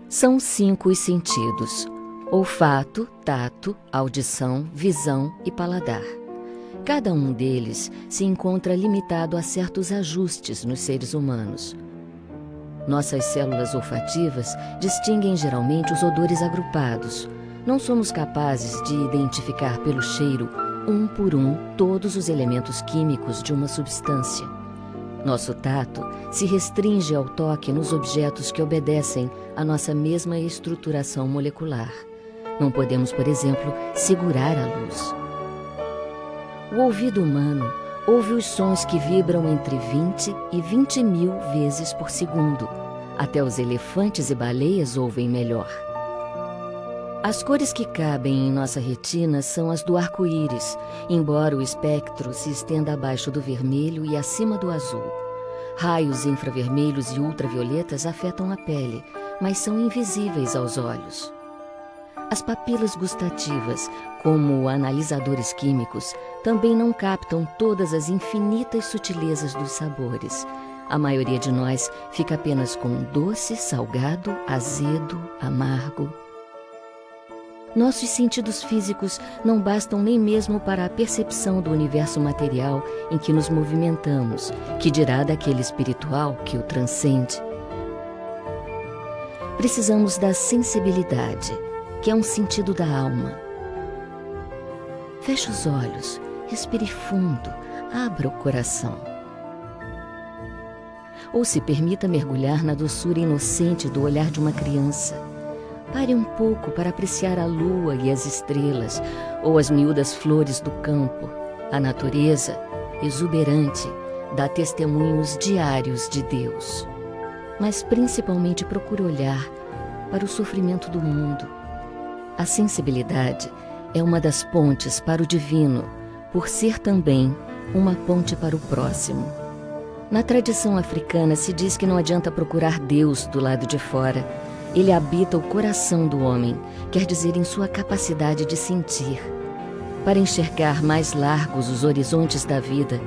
São 5 os sentidos: olfato, tato, audição, visão e paladar. Cada um deles se encontra limitado a certos ajustes nos seres humanos. Nossas células olfativas distinguem geralmente os odores agrupados. Não somos capazes de identificar pelo cheiro, um por um, todos os elementos químicos de uma substância. Nosso tato se restringe ao toque nos objetos que obedecem à nossa mesma estruturação molecular. Não podemos, por exemplo, segurar a luz. O ouvido humano ouve os sons que vibram entre 20 e 20 mil vezes por segundo. Até os elefantes e baleias ouvem melhor. As cores que cabem em nossa retina são as do arco-íris, embora o espectro se estenda abaixo do vermelho e acima do azul. Raios infravermelhos e ultravioletas afetam a pele, mas são invisíveis aos olhos. As papilas gustativas, como analisadores químicos, também não captam todas as infinitas sutilezas dos sabores. A maioria de nós fica apenas com doce, salgado, azedo, amargo. Nossos sentidos físicos não bastam nem mesmo para a percepção do universo material em que nos movimentamos, que dirá daquele espiritual que o transcende. Precisamos da sensibilidade, que é um sentido da alma. Feche os olhos, respire fundo, abra o coração. Ou se permita mergulhar na doçura inocente do olhar de uma criança. Pare um pouco para apreciar a lua e as estrelas, ou as miúdas flores do campo. A natureza, exuberante, dá testemunhos diários de Deus. Mas principalmente procure olhar para o sofrimento do mundo. A sensibilidade é uma das pontes para o divino, por ser também uma ponte para o próximo. Na tradição africana se diz que não adianta procurar Deus do lado de fora. Ele habita o coração do homem, quer dizer, em sua capacidade de sentir. Para enxergar mais largos os horizontes da vida,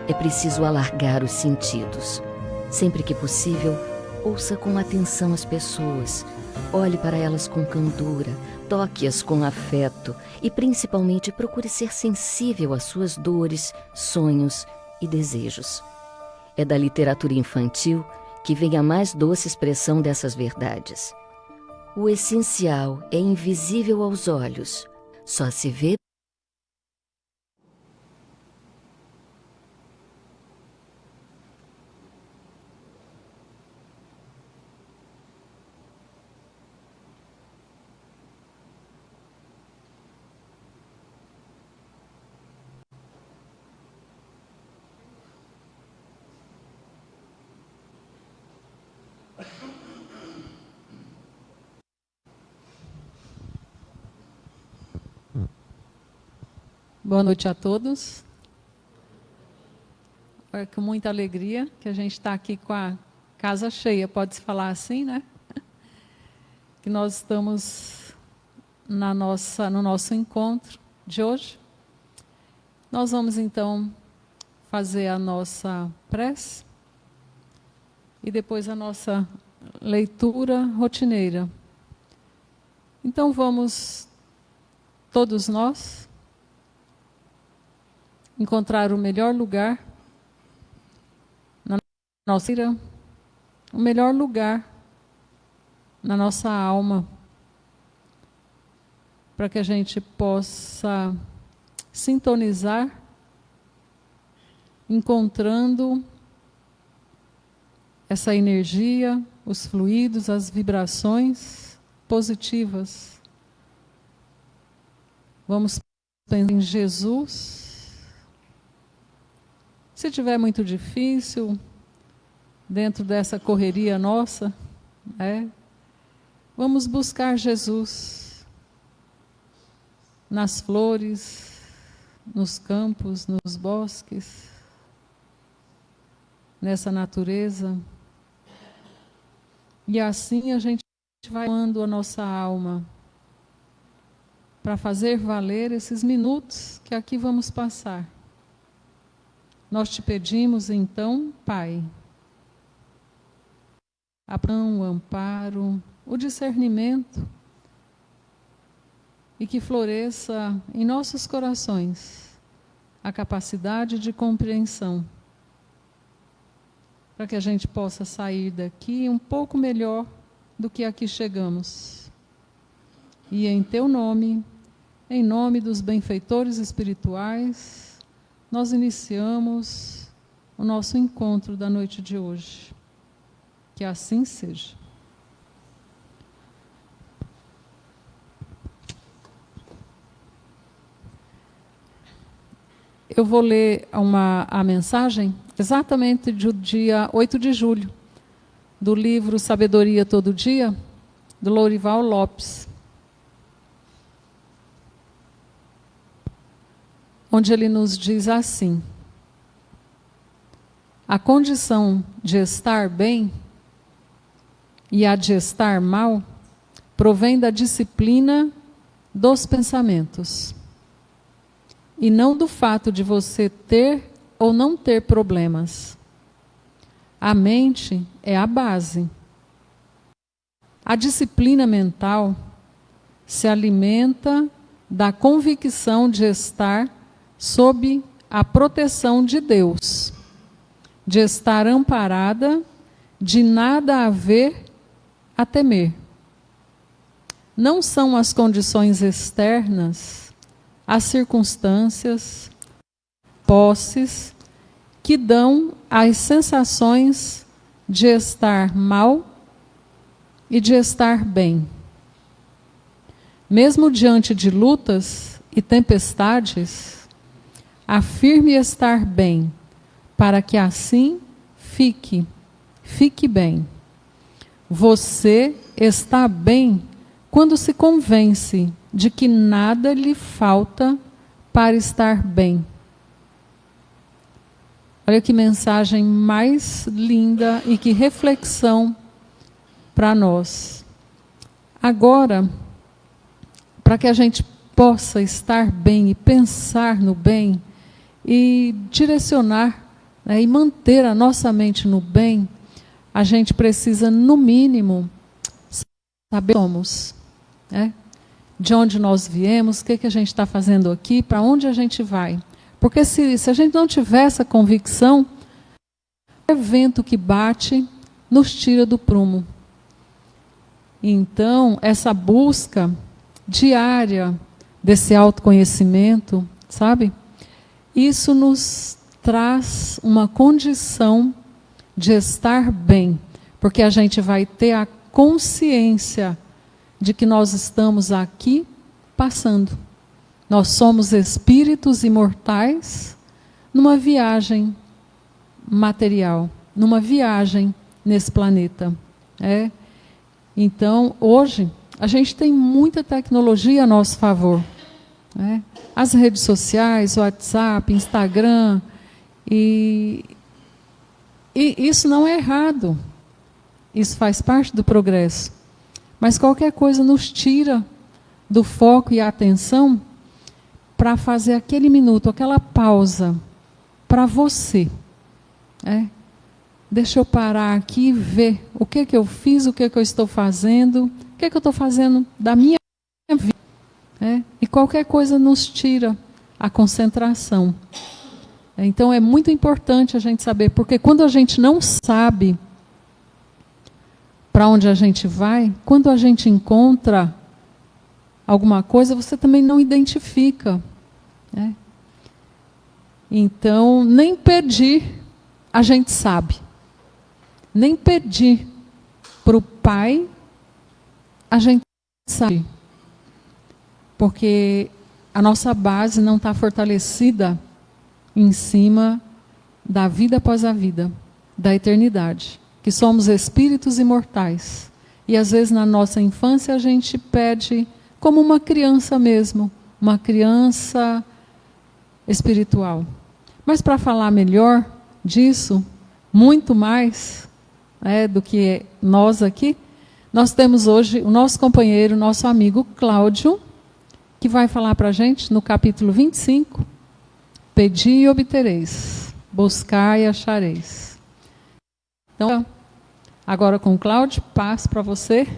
é preciso alargar os sentidos. Sempre que possível, ouça com atenção as pessoas, olhe para elas com candura, toque-as com afeto e, principalmente, procure ser sensível às suas dores, sonhos e desejos. É da literatura infantil que vem a mais doce expressão dessas verdades. O essencial é invisível aos olhos, só se vê. Boa noite a todos. É com muita alegria que a gente está aqui com a casa cheia, pode-se falar assim, né? Que nós estamos no nosso encontro de hoje. Nós vamos então fazer a nossa prece e depois a nossa leitura rotineira. Então vamos, todos nós, encontrar o melhor lugar na nossa vida, o melhor lugar na nossa alma, para que a gente possa sintonizar, encontrando essa energia, os fluidos, as vibrações positivas. Vamos pensar em Jesus. Se tiver muito difícil, dentro dessa correria nossa, vamos buscar Jesus nas flores, nos campos, nos bosques, nessa natureza. E assim a gente vai amando a nossa alma para fazer valer esses minutos que aqui vamos passar. Nós te pedimos, então, Pai, o amparo, o discernimento e que floresça em nossos corações a capacidade de compreensão, para que a gente possa sair daqui um pouco melhor do que aqui chegamos. E em Teu nome, em nome dos benfeitores espirituais, nós iniciamos o nosso encontro da noite de hoje. Que assim seja. Eu vou ler a mensagem exatamente do dia 8 de julho, do livro Sabedoria Todo Dia, do Lourival Lopes, onde ele nos diz assim: a condição de estar bem e a de estar mal provém da disciplina dos pensamentos, e não do fato de você ter ou não ter problemas. A mente é a base. A disciplina mental se alimenta da convicção de estar sob a proteção de Deus, de estar amparada, de nada haver a temer. Não são as condições externas, as circunstâncias, posses, que dão as sensações de estar mal e de estar bem. Mesmo diante de lutas e tempestades, afirme estar bem, para que assim fique bem. Você está bem quando se convence de que nada lhe falta para estar bem. Olha que mensagem mais linda e que reflexão para nós. Agora, para que a gente possa estar bem e pensar no bem e direcionar, né, e manter a nossa mente no bem, a gente precisa, no mínimo, saber quem somos, né? De onde nós viemos, o que a gente está fazendo aqui, para onde a gente vai. Porque se a gente não tiver essa convicção, o vento que bate nos tira do prumo. Então, essa busca diária desse autoconhecimento, sabe? Isso nos traz uma condição de estar bem, porque a gente vai ter a consciência de que nós estamos aqui passando. Nós somos espíritos imortais numa viagem material, numa viagem nesse planeta. Então, hoje, a gente tem muita tecnologia a nosso favor. As redes sociais, WhatsApp, Instagram, e isso não é errado. Isso faz parte do progresso. Mas qualquer coisa nos tira do foco e a atenção para fazer aquele minuto, aquela pausa para você. Deixa eu parar aqui e ver o que eu fiz, o que eu estou fazendo, o que eu estou fazendo da minha vida. E qualquer coisa nos tira a concentração. Então é muito importante a gente saber, porque quando a gente não sabe para onde a gente vai, quando a gente encontra alguma coisa, você também não identifica. Então, nem pedir, a gente sabe. Nem pedir para o Pai, a gente sabe. Porque a nossa base não está fortalecida em cima da vida após a vida, da eternidade. Que somos espíritos imortais. E às vezes na nossa infância a gente pede como uma criança mesmo, uma criança espiritual. Mas para falar melhor disso, muito mais do que nós aqui, nós temos hoje o nosso companheiro, nosso amigo Cláudio, que vai falar para a gente no capítulo 25, Pedi e obtereis, buscai e achareis. Então, agora com o Cláudio, passo para você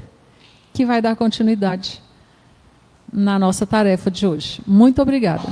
que vai dar continuidade na nossa tarefa de hoje. Muito obrigada.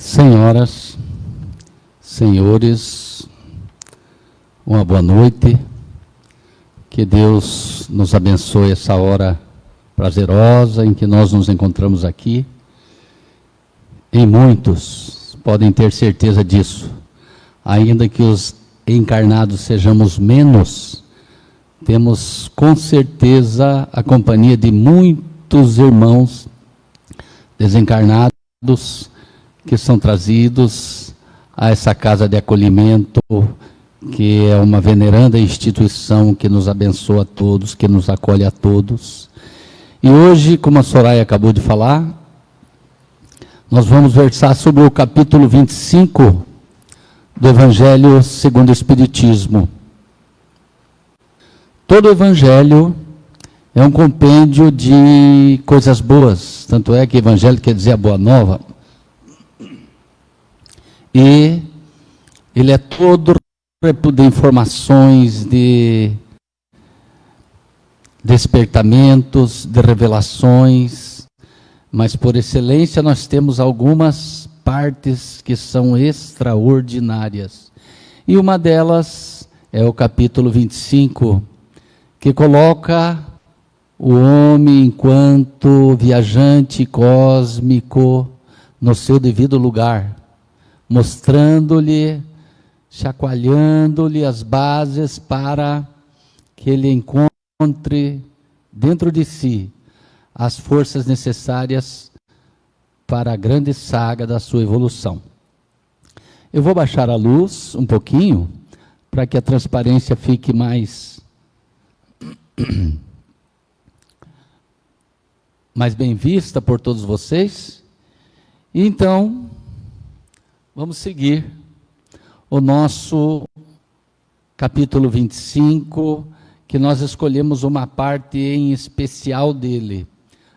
Senhoras, senhores, uma boa noite. Que Deus nos abençoe essa hora prazerosa em que nós nos encontramos aqui. E muitos podem ter certeza disso. Ainda que os encarnados sejamos menos, temos com certeza a companhia de muitos irmãos desencarnados que são trazidos a essa casa de acolhimento, que é uma veneranda instituição que nos abençoa a todos, que nos acolhe a todos. E hoje, como a Soraya acabou de falar, nós vamos versar sobre o capítulo 25 do Evangelho segundo o Espiritismo. Todo o Evangelho é um compêndio de coisas boas, tanto é que Evangelho quer dizer a boa nova. E ele é todo de informações, de despertamentos, de revelações, mas por excelência nós temos algumas partes que são extraordinárias. E uma delas é o capítulo 25, que coloca o homem enquanto viajante cósmico no seu devido lugar, mostrando-lhe, chacoalhando-lhe as bases para que ele encontre dentro de si as forças necessárias para a grande saga da sua evolução. Eu vou baixar a luz um pouquinho, para que a transparência fique mais bem vista por todos vocês. Então, vamos seguir o nosso capítulo 25, que nós escolhemos uma parte em especial dele.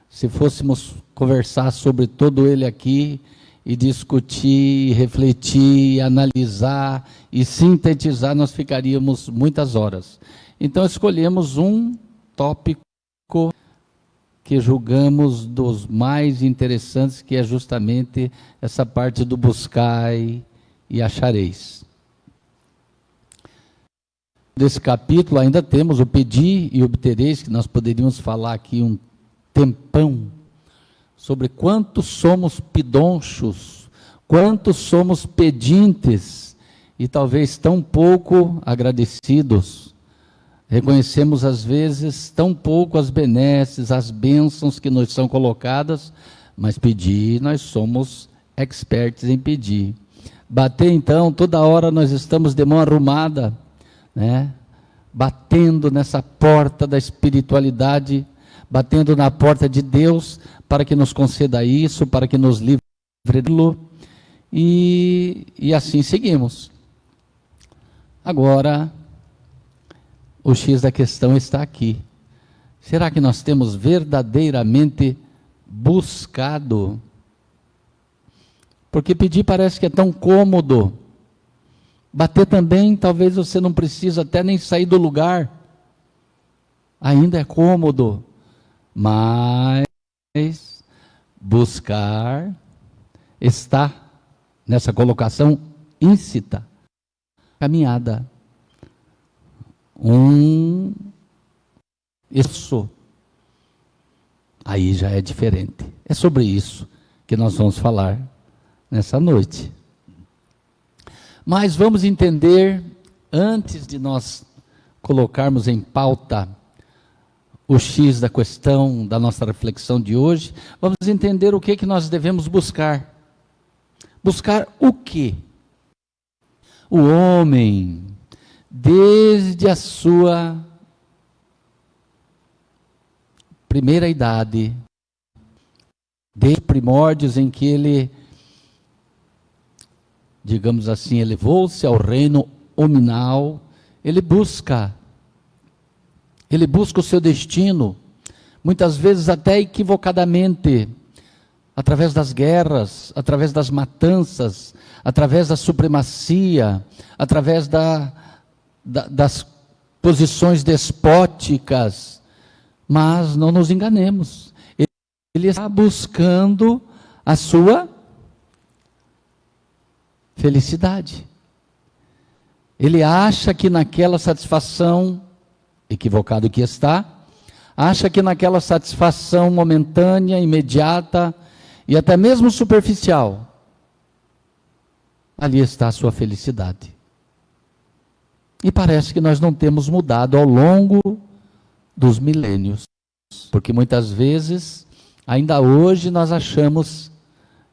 Se fôssemos conversar sobre todo ele aqui, e discutir, refletir, analisar e sintetizar, nós ficaríamos muitas horas. Então escolhemos um tópico que julgamos dos mais interessantes, que é justamente essa parte do buscai e achareis. Desse capítulo ainda temos o pedir e obtereis, que nós poderíamos falar aqui um tempão, sobre quantos somos pidonchos, quantos somos pedintes, e talvez tão pouco agradecidos. Reconhecemos às vezes tão pouco as benesses, as bênçãos que nos são colocadas, mas pedir, nós somos expertos em pedir. Bater então, toda hora nós estamos de mão arrumada, né? Batendo nessa porta da espiritualidade, batendo na porta de Deus, para que nos conceda isso, para que nos livre dele, e assim seguimos. Agora, o X da questão está aqui. Será que nós temos verdadeiramente buscado? Porque pedir parece que é tão cômodo. Bater também, talvez você não precisa até nem sair do lugar. Ainda é cômodo. Mas buscar está nessa colocação íncita, caminhada. Isso aí já é diferente. É sobre isso que nós vamos falar nessa noite. Mas vamos entender, antes de nós colocarmos em pauta o X da questão da nossa reflexão de hoje, vamos entender o que nós devemos buscar. Buscar o quê? O homem, desde a sua primeira idade, desde os primórdios em que ele, digamos assim, elevou-se ao reino hominal, ele busca o seu destino, muitas vezes até equivocadamente, através das guerras, através das matanças, através da supremacia, através das posições despóticas. Mas não nos enganemos, ele está buscando a sua felicidade. Ele acha que naquela satisfação, equivocado que está, acha que naquela satisfação momentânea, imediata e até mesmo superficial, ali está a sua felicidade. E parece que nós não temos mudado ao longo dos milênios, porque muitas vezes, ainda hoje, nós achamos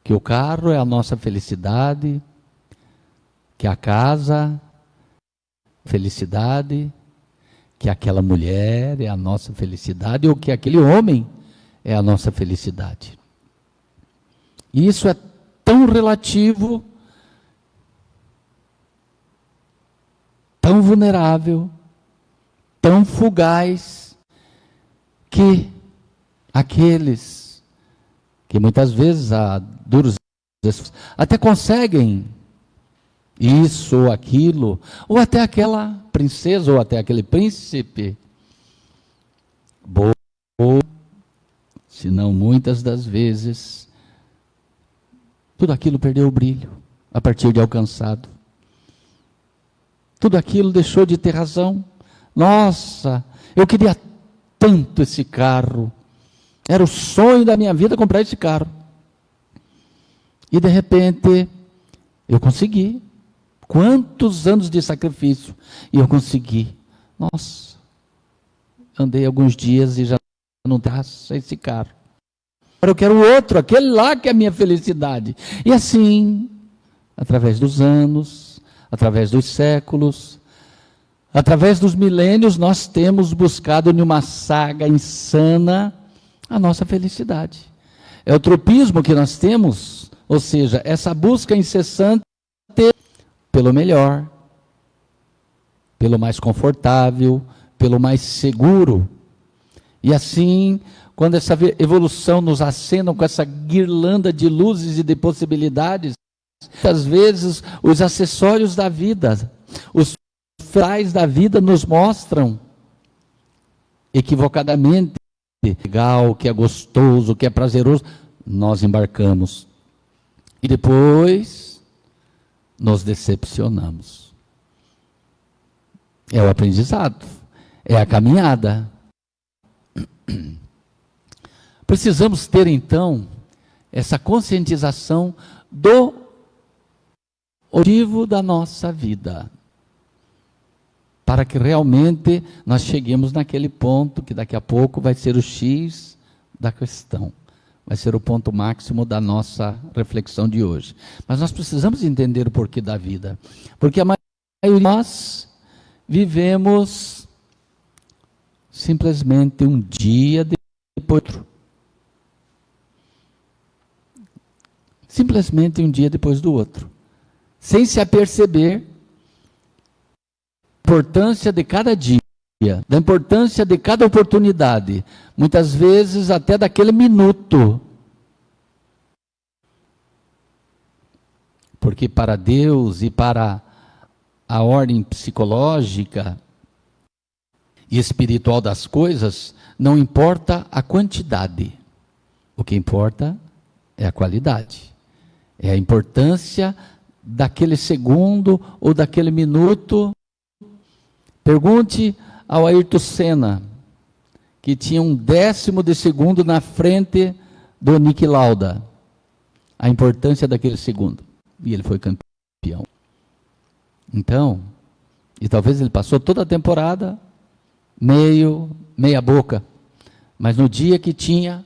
que o carro é a nossa felicidade, que a casa felicidade, que aquela mulher é a nossa felicidade, ou que aquele homem é a nossa felicidade. E isso é tão relativo, tão vulnerável, tão fugaz, que aqueles que muitas vezes a duros até conseguem isso ou aquilo, ou até aquela princesa, ou até aquele príncipe, ou, se não muitas das vezes, tudo aquilo perdeu o brilho, a partir de alcançado. Tudo aquilo deixou de ter razão. Nossa, eu queria tanto esse carro, era o sonho da minha vida comprar esse carro. E de repente, eu consegui. Quantos anos de sacrifício, e eu consegui. Nossa, andei alguns dias e já não traço esse carro. Agora eu quero o outro, aquele lá que é a minha felicidade. E assim, através dos anos, através dos séculos, através dos milênios, nós temos buscado em uma saga insana a nossa felicidade. É o tropismo que nós temos, ou seja, essa busca incessante pelo melhor, pelo mais confortável, pelo mais seguro. E assim, quando essa evolução nos acena com essa guirlanda de luzes e de possibilidades, muitas vezes os acessórios da vida, os frais da vida nos mostram equivocadamente legal, que é gostoso, que é prazeroso, nós embarcamos. E depois nos decepcionamos. É o aprendizado, é a caminhada. Precisamos ter então essa conscientização do motivo da nossa vida, para que realmente nós cheguemos naquele ponto que daqui a pouco vai ser o X da questão. Vai ser o ponto máximo da nossa reflexão de hoje. Mas nós precisamos entender o porquê da vida. Porque a maioria de nós vivemos simplesmente um dia depois do outro. Simplesmente um dia depois do outro. Sem se aperceber da importância de cada dia, da importância de cada oportunidade, muitas vezes até daquele minuto. Porque para Deus e para a ordem psicológica e espiritual das coisas, não importa a quantidade. O que importa é a qualidade. É a importância daquele segundo ou daquele minuto. Pergunte ao Ayrton Senna, que tinha 1/10 de segundo na frente do Niki Lauda. a importância daquele segundo. E ele foi campeão. Então, e talvez ele passou toda a temporada meia boca, mas no dia que tinha,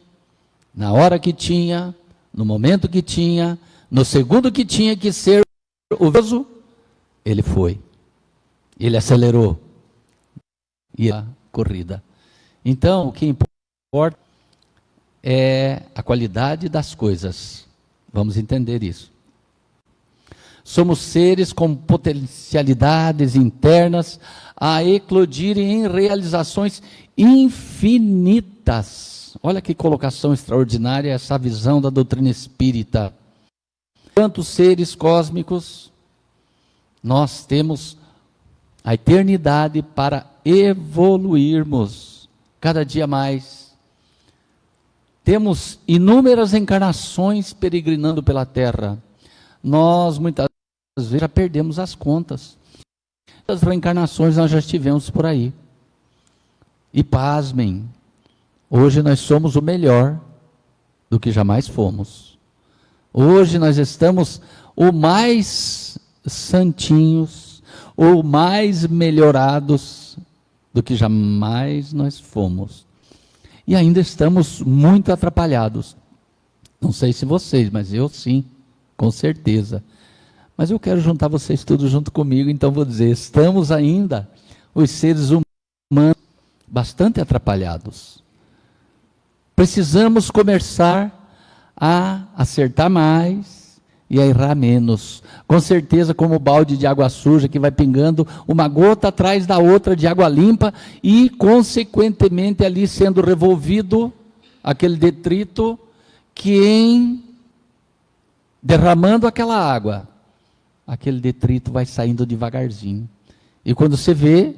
na hora que tinha, no momento que tinha, no segundo que tinha que ser o vitorioso, ele foi. Ele acelerou. E a corrida. Então, o que importa é a qualidade das coisas. Vamos entender isso. Somos seres com potencialidades internas a eclodirem em realizações infinitas. Olha que colocação extraordinária essa visão da doutrina espírita. Quantos seres cósmicos nós temos a eternidade para evoluirmos cada dia mais. Temos inúmeras encarnações peregrinando pela Terra. Nós muitas vezes já perdemos as contas. Quantas reencarnações nós já tivemos por aí? E pasmem, hoje nós somos o melhor do que jamais fomos. Hoje nós estamos o mais santinhos, ou mais melhorados do que jamais nós fomos. E ainda estamos muito atrapalhados. Não sei se vocês, mas eu sim, com certeza. Mas eu quero juntar vocês todos junto comigo, então vou dizer, estamos ainda, os seres humanos, bastante atrapalhados. Precisamos começar a acertar mais e a errar menos. Com certeza, como o balde de água suja que vai pingando uma gota atrás da outra de água limpa e, consequentemente, ali sendo revolvido aquele detrito que, em derramando aquela água, aquele detrito vai saindo devagarzinho. E quando você vê,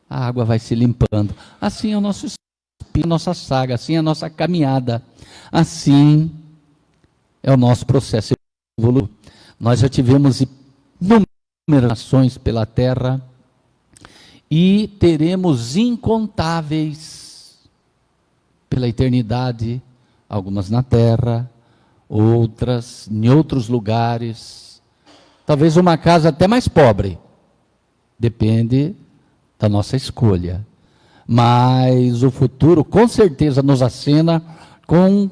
a água vai se limpando. Assim é o nosso espírito, a nossa saga, assim é a nossa caminhada. Assim é o nosso processo evolutivo. Nós já tivemos inúmeras ações pela Terra e teremos incontáveis pela eternidade, algumas na Terra, outras em outros lugares, talvez uma casa até mais pobre, depende da nossa escolha, mas o futuro com certeza nos acena com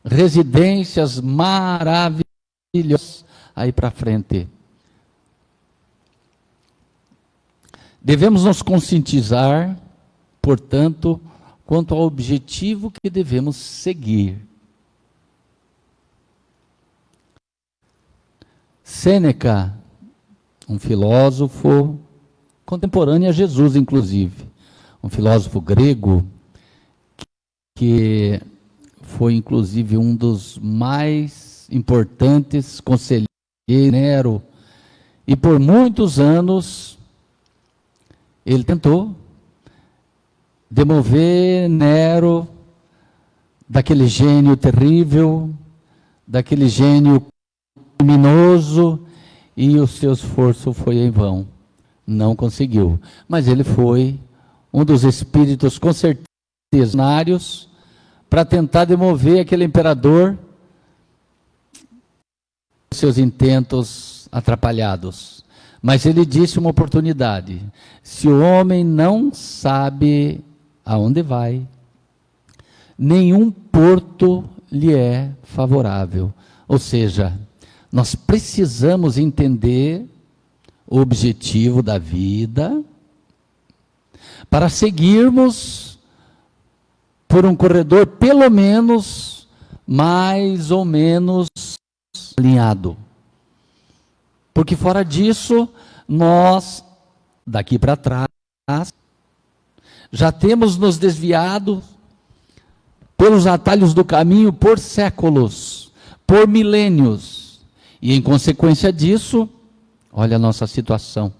residências maravilhosas aí para frente. Devemos nos conscientizar, portanto, quanto ao objetivo que devemos seguir. Sêneca, um filósofo contemporâneo a Jesus, inclusive, um filósofo grego, que foi, inclusive, um dos mais importantes conselheiros de Nero, e por muitos anos ele tentou demover Nero daquele gênio terrível, daquele gênio criminoso, e o seu esforço foi em vão. Não conseguiu. Mas ele foi um dos espíritos, com certeza, visionários, para tentar demover aquele imperador seus intentos atrapalhados. Mas ele disse uma oportunidade: se o homem não sabe aonde vai, nenhum porto lhe é favorável. Ou seja, nós precisamos entender o objetivo da vida para seguirmos por um corredor pelo menos mais ou menos alinhado. Porque fora disso, nós, daqui para trás, já temos nos desviado pelos atalhos do caminho por séculos, por milênios. E em consequência disso, olha a nossa situação.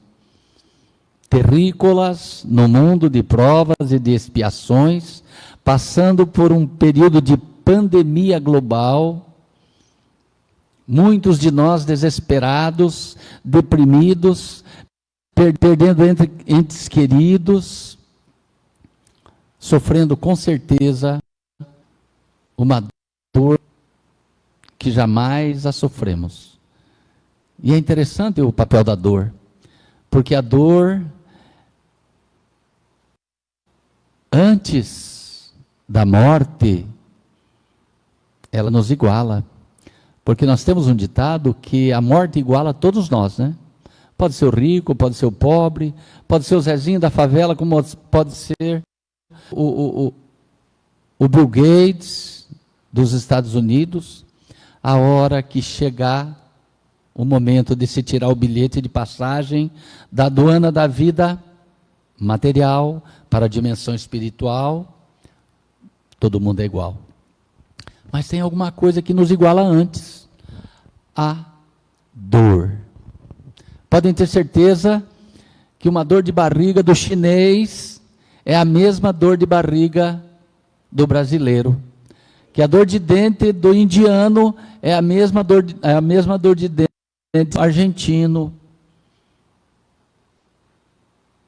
Terrícolas no mundo de provas e de expiações, passando por um período de pandemia global, muitos de nós desesperados, deprimidos, perdendo entes queridos, sofrendo com certeza uma dor que jamais a sofremos. E é interessante o papel da dor, porque a dor, antes da morte, ela nos iguala. Porque nós temos um ditado que a morte iguala a todos nós, né? Pode ser o rico, pode ser o pobre, pode ser o Zezinho da favela, como pode ser o Bill Gates dos Estados Unidos. A hora que chegar o momento de se tirar o bilhete de passagem da aduana da vida material para a dimensão espiritual, todo mundo é igual. Mas tem alguma coisa que nos iguala antes: a dor. Podem ter certeza que uma dor de barriga do chinês é a mesma dor de barriga do brasileiro. Que a dor de dente do indiano é a mesma dor de dente do argentino.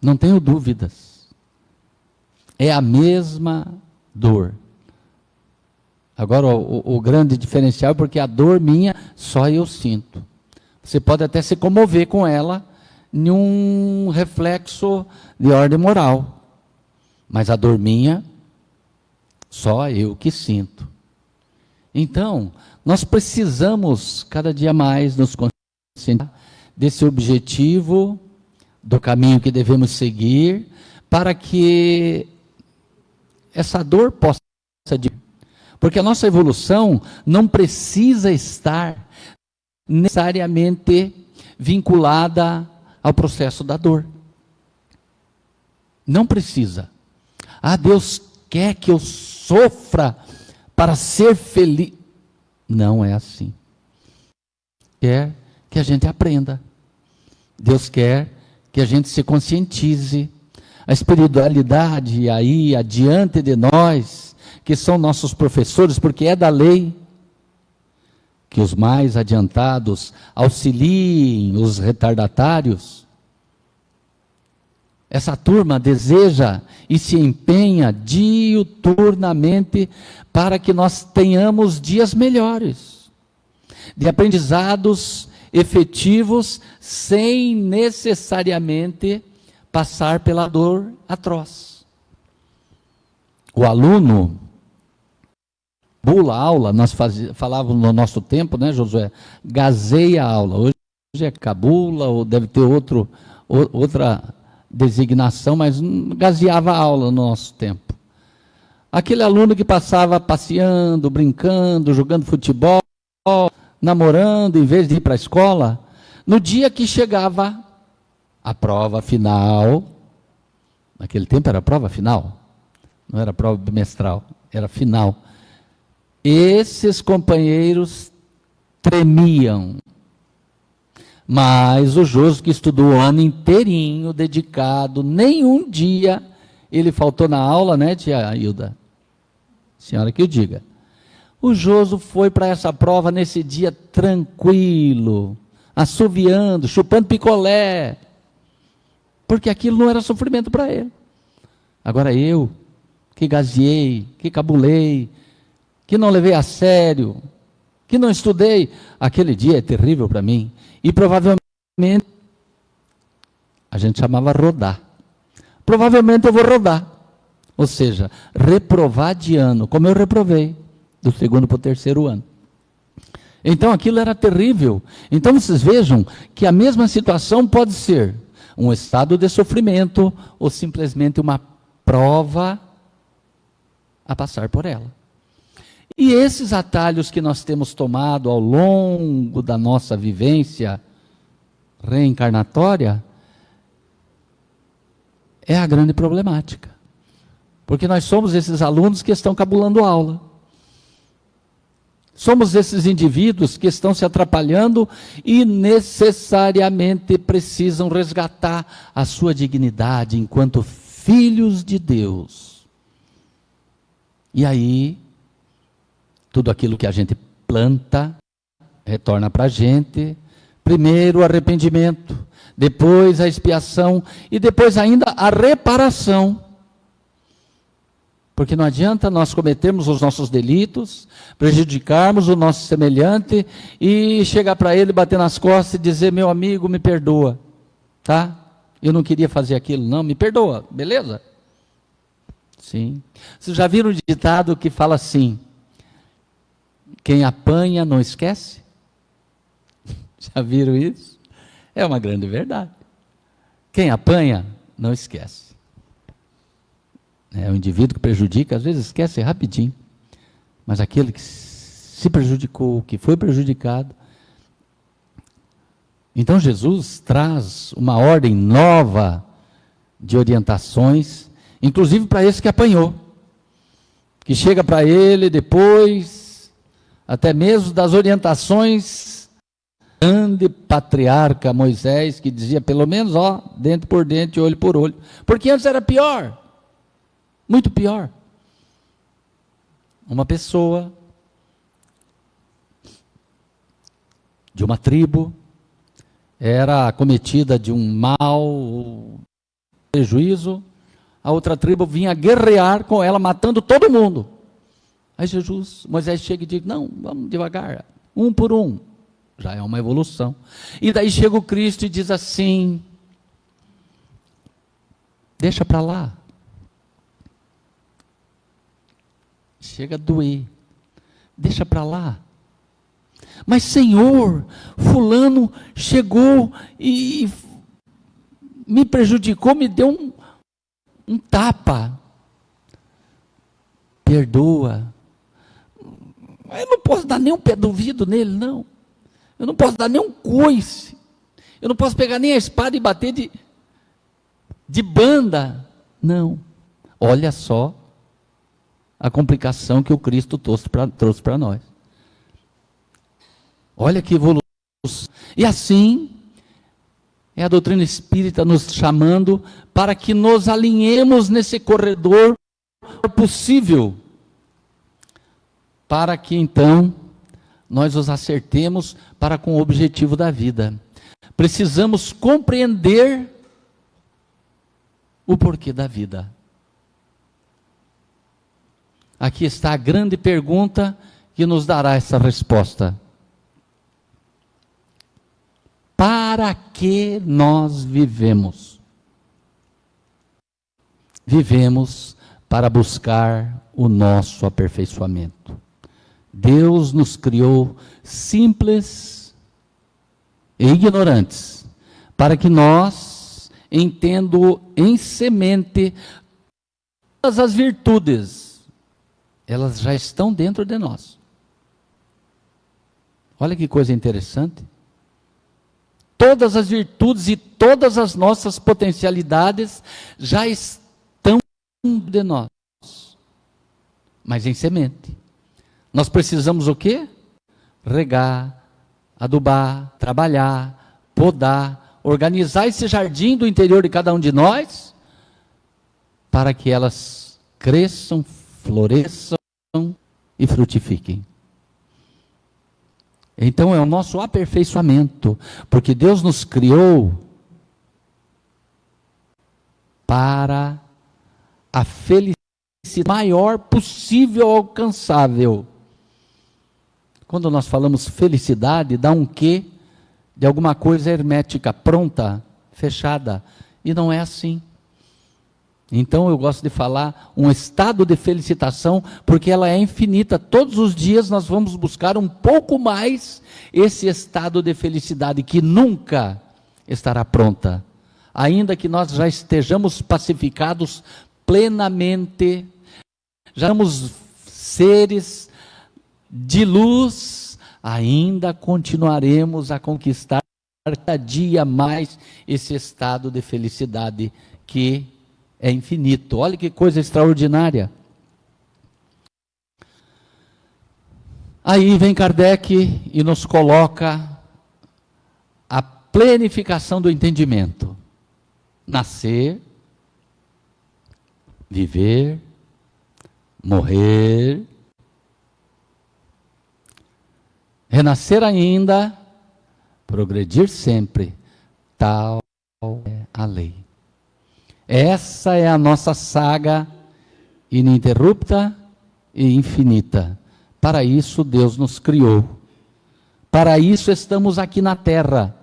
Não tenho dúvidas. É a mesma dor. Agora, o grande diferencial é porque a dor minha, só eu sinto. Você pode até se comover com ela, em um reflexo de ordem moral. Mas a dor minha, só eu que sinto. Então, nós precisamos, cada dia mais, nos conscientizar desse objetivo, do caminho que devemos seguir, para que essa dor possa diminuir. Porque a nossa evolução não precisa estar necessariamente vinculada ao processo da dor. Não precisa. Ah, Deus quer que eu sofra para ser feliz. Não é assim. Quer que a gente aprenda. Deus quer que a gente se conscientize. A espiritualidade aí adiante de nós, que são nossos professores, porque é da lei que os mais adiantados auxiliem os retardatários. Essa turma deseja e se empenha diuturnamente para que nós tenhamos dias melhores, de aprendizados efetivos, sem necessariamente passar pela dor atroz. O aluno bula a aula, nós falávamos no nosso tempo, né, Josué? Gazeia a aula. Hoje é cabula, ou deve ter outra designação, mas gazeava a aula no nosso tempo. Aquele aluno que passava passeando, brincando, jogando futebol, namorando, em vez de ir para a escola, no dia que chegava a prova final, naquele tempo era prova final, não era prova bimestral, era final. Esses companheiros tremiam. Mas o Joso, que estudou o ano inteirinho, dedicado, nenhum dia ele faltou na aula, né, tia Hilda? Senhora que o diga. O Joso foi para essa prova nesse dia tranquilo, assoviando, chupando picolé, porque aquilo não era sofrimento para ele. Agora eu, que gazeei, que cabulei, que não levei a sério, que não estudei, aquele dia é terrível para mim. E provavelmente, a gente chamava rodar. Provavelmente eu vou rodar. Ou seja, reprovar de ano, como eu reprovei, do segundo para o terceiro ano. Então aquilo era terrível. Então vocês vejam que a mesma situação pode ser um estado de sofrimento ou simplesmente uma prova a passar por ela. E esses atalhos que nós temos tomado ao longo da nossa vivência reencarnatória é a grande problemática. Porque nós somos esses alunos que estão cabulando aula. Somos esses indivíduos que estão se atrapalhando e necessariamente precisam resgatar a sua dignidade enquanto filhos de Deus. E aí, tudo aquilo que a gente planta, retorna para a gente. Primeiro o arrependimento, depois a expiação e depois ainda a reparação. Porque não adianta nós cometermos os nossos delitos, prejudicarmos o nosso semelhante e chegar para ele, bater nas costas e dizer: meu amigo, me perdoa, tá? Eu não queria fazer aquilo, não, me perdoa, beleza? Sim. Vocês já viram o ditado que fala assim: quem apanha não esquece? Já viram isso? É uma grande verdade. Quem apanha não esquece. O indivíduo que prejudica, às vezes esquece rapidinho. Mas aquele que se prejudicou, que foi prejudicado. Então Jesus traz uma ordem nova de orientações, inclusive para esse que apanhou. Que chega para ele depois, até mesmo das orientações, grande patriarca Moisés, que dizia pelo menos, dente por dente, olho por olho. Porque antes era pior. Muito pior. Uma pessoa de uma tribo era acometida de um mal prejuízo, a outra tribo vinha guerrear com ela, matando todo mundo. Aí Moisés chega e diz: não, vamos devagar, um por um. Já é uma evolução. E daí chega o Cristo e diz assim: deixa para lá. Chega a doer. Deixa para lá. Mas Senhor, fulano chegou e me prejudicou, me deu um tapa. Perdoa. Eu não posso dar nem um pé do ouvido nele, não. Eu não posso dar nem um coice. Eu não posso pegar nem a espada e bater de banda. Não. Olha só a complicação que o Cristo trouxe para nós. Olha que evolução. E assim, é a doutrina espírita nos chamando para que nos alinhemos nesse corredor possível, para que então nós os acertemos para com o objetivo da vida. Precisamos compreender o porquê da vida. Aqui está a grande pergunta que nos dará essa resposta. Para que nós vivemos? Vivemos para buscar o nosso aperfeiçoamento. Deus nos criou simples e ignorantes, para que nós, entendo em semente, todas as virtudes, elas já estão dentro de nós. Olha que coisa interessante. Todas as virtudes e todas as nossas potencialidades já estão de nós, mas em semente. Nós precisamos o quê? Regar, adubar, trabalhar, podar, organizar esse jardim do interior de cada um de nós, para que elas cresçam, floresçam e frutifiquem. Então é o nosso aperfeiçoamento, porque Deus nos criou para a felicidade maior possível alcançável. Quando nós falamos felicidade, dá um quê de alguma coisa hermética, pronta, fechada, e não é assim. Então eu gosto de falar um estado de felicitação, porque ela é infinita. Todos os dias nós vamos buscar um pouco mais esse estado de felicidade que nunca estará pronta. Ainda que nós já estejamos pacificados plenamente, já somos seres de luz, ainda continuaremos a conquistar cada dia mais esse estado de felicidade que é infinito. Olha que coisa extraordinária. Aí vem Kardec e nos coloca a plenificação do entendimento. Nascer, viver, morrer, renascer ainda, progredir sempre, tal é a lei. Essa é a nossa saga ininterrupta e infinita. Para isso Deus nos criou. Para isso estamos aqui na Terra,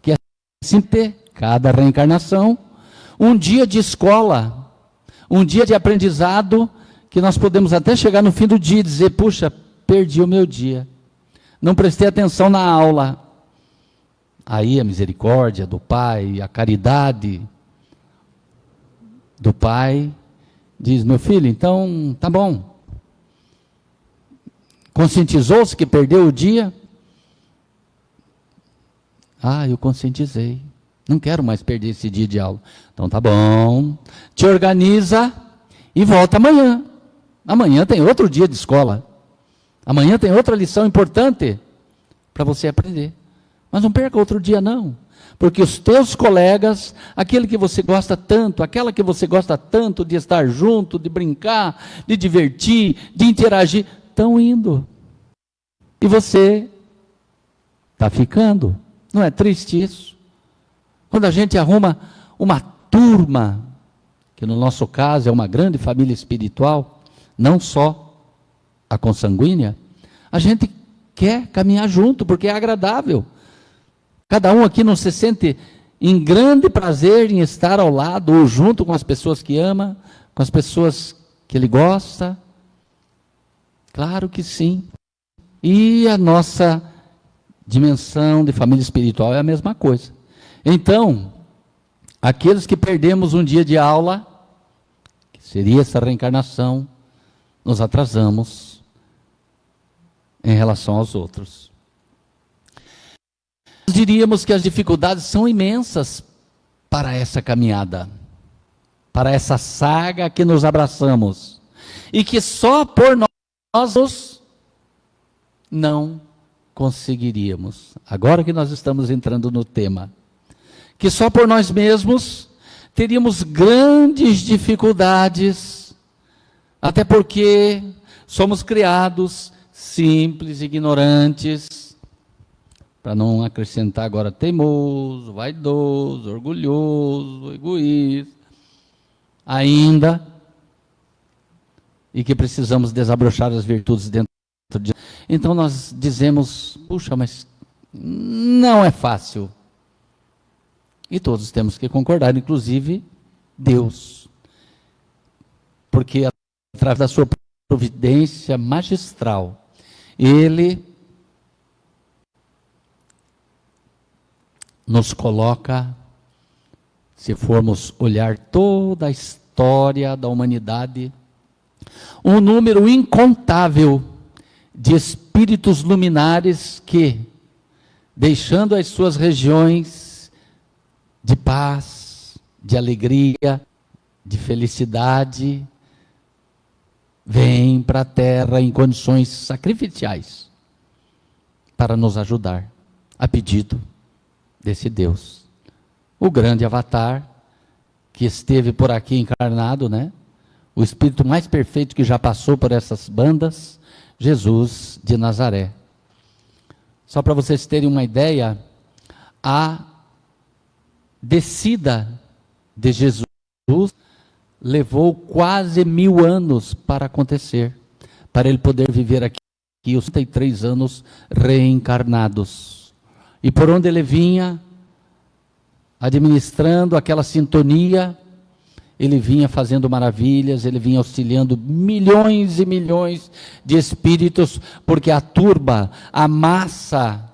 que é assim ter cada reencarnação um dia de escola, um dia de aprendizado, que nós podemos até chegar no fim do dia e dizer, puxa, perdi o meu dia, não prestei atenção na aula. Aí a misericórdia do Pai, a caridade do Pai, diz, meu filho, então tá bom. Conscientizou-se que perdeu o dia? Ah, eu conscientizei. Não quero mais perder esse dia de aula. Então tá bom. Te organiza e volta amanhã. Amanhã tem outro dia de escola. Amanhã tem outra lição importante para você aprender. Mas não perca outro dia não. Porque os teus colegas, aquele que você gosta tanto, aquela que você gosta tanto de estar junto, de brincar, de divertir, de interagir, estão indo. E você está ficando. Não é triste isso? Quando a gente arruma uma turma, que no nosso caso é uma grande família espiritual, não só a consanguínea, a gente quer caminhar junto, porque é agradável. Cada um aqui não se sente em grande prazer em estar ao lado, ou junto com as pessoas que ama, com as pessoas que ele gosta? Claro que sim. E a nossa dimensão de família espiritual é a mesma coisa. Então, aqueles que perdemos um dia de aula, que seria essa reencarnação, nos atrasamos em relação aos outros. Nós diríamos que as dificuldades são imensas para essa caminhada, para essa saga que nos abraçamos, e que só por nós não conseguiríamos. Agora que nós estamos entrando no tema, que só por nós mesmos teríamos grandes dificuldades, até porque somos criados simples, ignorantes, para não acrescentar agora teimoso, vaidoso, orgulhoso, egoísta, ainda, e que precisamos desabrochar as virtudes dentro de... Então nós dizemos, puxa, mas não é fácil. E todos temos que concordar, inclusive Deus. Porque através da sua providência magistral, Ele nos coloca, se formos olhar toda a história da humanidade, um número incontável de espíritos luminares que, deixando as suas regiões de paz, de alegria, de felicidade, vêm para a Terra em condições sacrificiais para nos ajudar, a pedido desse Deus. O grande avatar que esteve por aqui encarnado, né? O espírito mais perfeito que já passou por essas bandas, Jesus de Nazaré. Só para vocês terem uma ideia, a descida de Jesus levou quase 1000 anos para acontecer, para ele poder viver aqui os 33 anos reencarnados. E por onde ele vinha, administrando aquela sintonia, ele vinha fazendo maravilhas, ele vinha auxiliando milhões e milhões de espíritos, porque a turba, a massa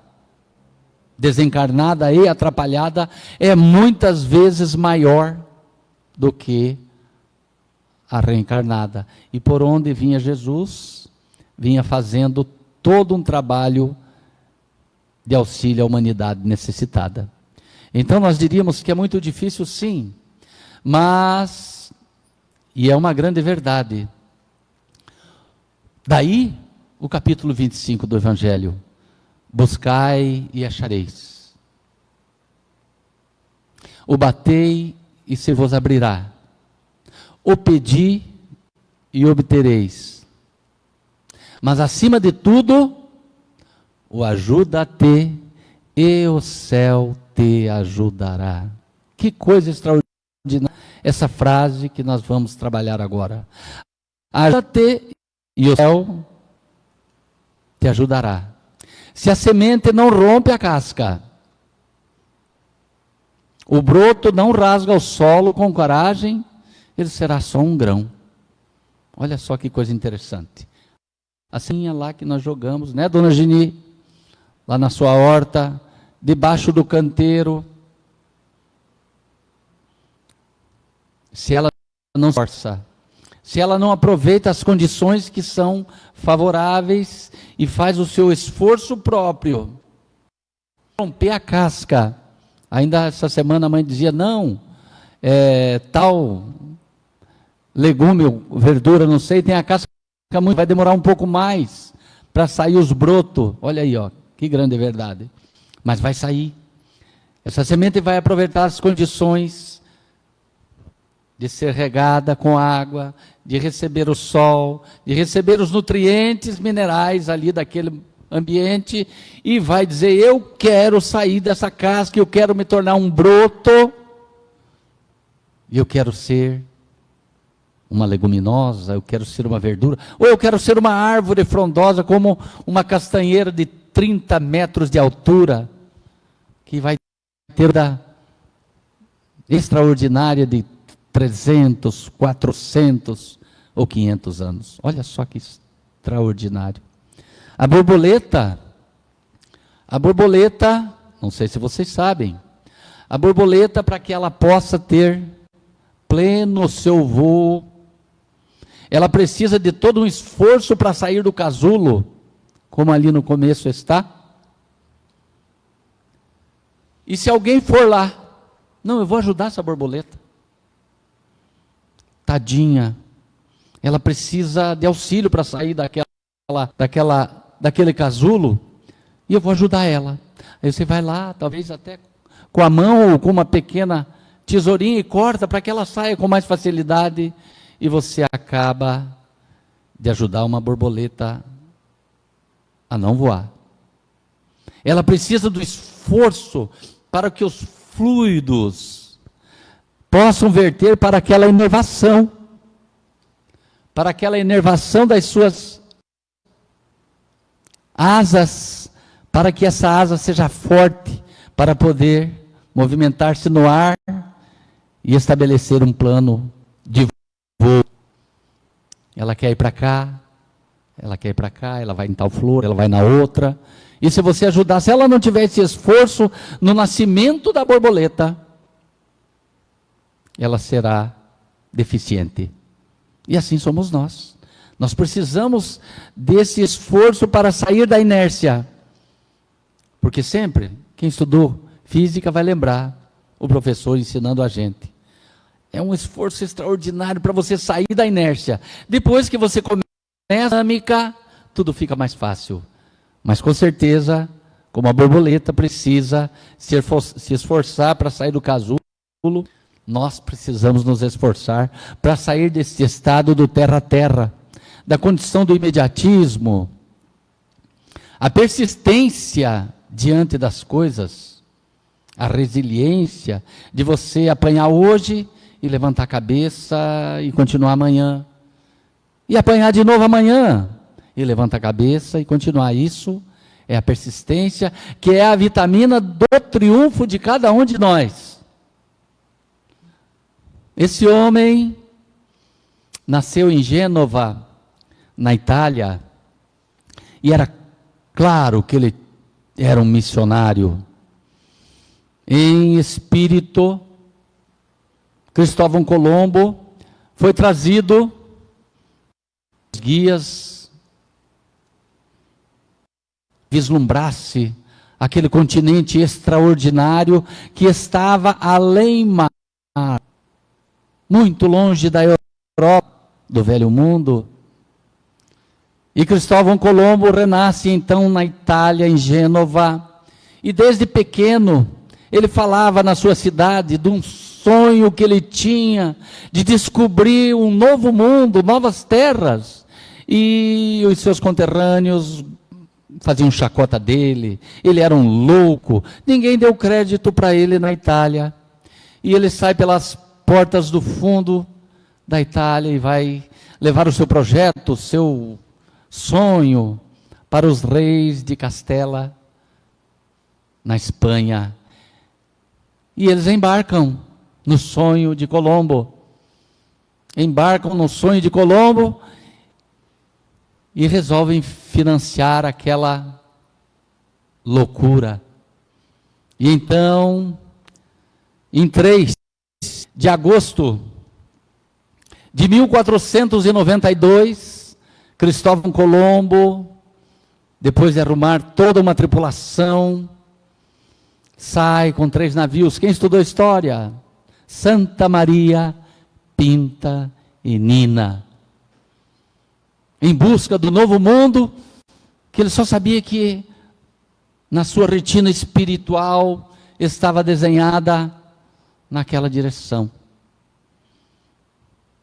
desencarnada e atrapalhada é muitas vezes maior do que a reencarnada. E por onde vinha Jesus, vinha fazendo todo um trabalho de auxílio à humanidade necessitada. Então nós diríamos que é muito difícil, sim, mas, e é uma grande verdade. Daí o capítulo 25 do Evangelho: buscai e achareis, o batei e se vos abrirá, o pedi e obtereis, mas acima de tudo, o ajuda-te e o céu te ajudará. Que coisa extraordinária essa frase que nós vamos trabalhar agora. ajuda-te e o céu te ajudará. Se a semente não rompe a casca, o broto não rasga o solo com coragem, ele será só um grão. Olha só que coisa interessante. Assim é lá que nós jogamos, né, dona Gini? Lá na sua horta, debaixo do canteiro. Se ela não se esforça, se ela não aproveita as condições que são favoráveis e faz o seu esforço próprio, romper a casca. Ainda essa semana a mãe dizia, não, tal legume, verdura, não sei, tem a casca muito, vai demorar um pouco mais para sair os brotos. Olha aí, ó, que grande verdade. Mas vai sair. Essa semente vai aproveitar as condições de ser regada com água, de receber o sol, de receber os nutrientes minerais ali daquele ambiente, e vai dizer, eu quero sair dessa casca, eu quero me tornar um broto, e eu quero ser uma leguminosa, eu quero ser uma verdura, ou eu quero ser uma árvore frondosa, como uma castanheira de 30 metros de altura, que vai ter da extraordinária de 300, 400 ou 500 anos. Olha só que extraordinário. A borboleta, não sei se vocês sabem, a borboleta, para que ela possa ter pleno seu voo, ela precisa de todo um esforço para sair do casulo, como ali no começo está. E se alguém for lá, não, eu vou ajudar essa borboleta. Tadinha, ela precisa de auxílio para sair daquele casulo, e eu vou ajudar ela. Aí você vai lá, talvez até com a mão ou com uma pequena tesourinha, e corta para que ela saia com mais facilidade, e você acaba de ajudar uma borboleta a não voar. Ela precisa do esforço para que os fluidos possam verter para aquela inervação das suas asas, para que essa asa seja forte, para poder movimentar-se no ar e estabelecer um plano de voo. Ela quer ir para cá, ela vai em tal flor, ela vai na outra. E se você ajudar, se ela não tiver esse esforço no nascimento da borboleta, ela será deficiente. E assim somos nós. Nós precisamos desse esforço para sair da inércia. Porque sempre, quem estudou física vai lembrar o professor ensinando a gente. É um esforço extraordinário para você sair da inércia. Depois que você começa a dinâmica, tudo fica mais fácil. Mas com certeza, como a borboleta precisa se esforçar para sair do casulo, nós precisamos nos esforçar para sair desse estado do terra-terra, da condição do imediatismo, a persistência diante das coisas, a resiliência de você apanhar hoje e levantar a cabeça e continuar amanhã, e apanhar de novo amanhã, e levantar a cabeça e continuar. Isso é a persistência, que é a vitamina do triunfo de cada um de nós. Esse homem nasceu em Gênova, na Itália, e era claro que ele era um missionário. Em espírito, Cristóvão Colombo foi trazido, os guias, vislumbrasse aquele continente extraordinário que estava além mar, muito longe da Europa, do velho mundo. E Cristóvão Colombo renasce então na Itália, em Gênova, e desde pequeno ele falava na sua cidade de um sonho que ele tinha de descobrir um novo mundo, novas terras, e os seus conterrâneos faziam chacota dele, ele era um louco, ninguém deu crédito para ele na Itália, e ele sai pelas portas do fundo da Itália e vai levar o seu projeto, o seu sonho para os reis de Castela, na Espanha. E eles embarcam no sonho de Colombo. Embarcam no sonho de Colombo e resolvem financiar aquela loucura. E então, em 3 de agosto de 1492, Cristóvão Colombo, depois de arrumar toda uma tripulação, sai com 3 navios. Quem estudou história? Santa Maria, Pinta e Nina. Em busca do novo mundo, que ele só sabia que na sua retina espiritual estava desenhada naquela direção.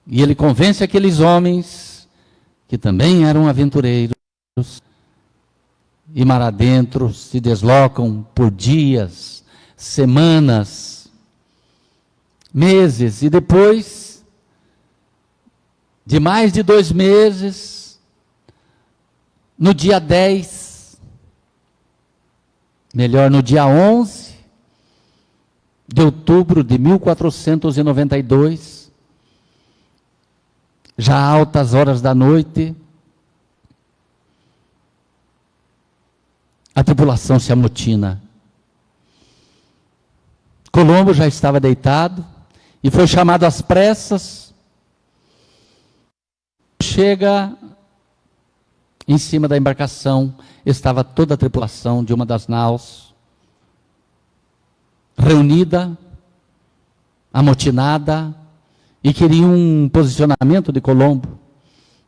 E ele convence aqueles homens, que também eram aventureiros, e mar adentro se deslocam por dias, semanas, meses, e depois de mais de 2 meses, no dia 10, melhor, no dia 11 de outubro de 1492, já altas horas da noite, a tripulação se amotina. Colombo já estava deitado e foi chamado às pressas. Chega em cima da embarcação, estava toda a tripulação de uma das naus, reunida, amotinada, e queriam um posicionamento de Colombo.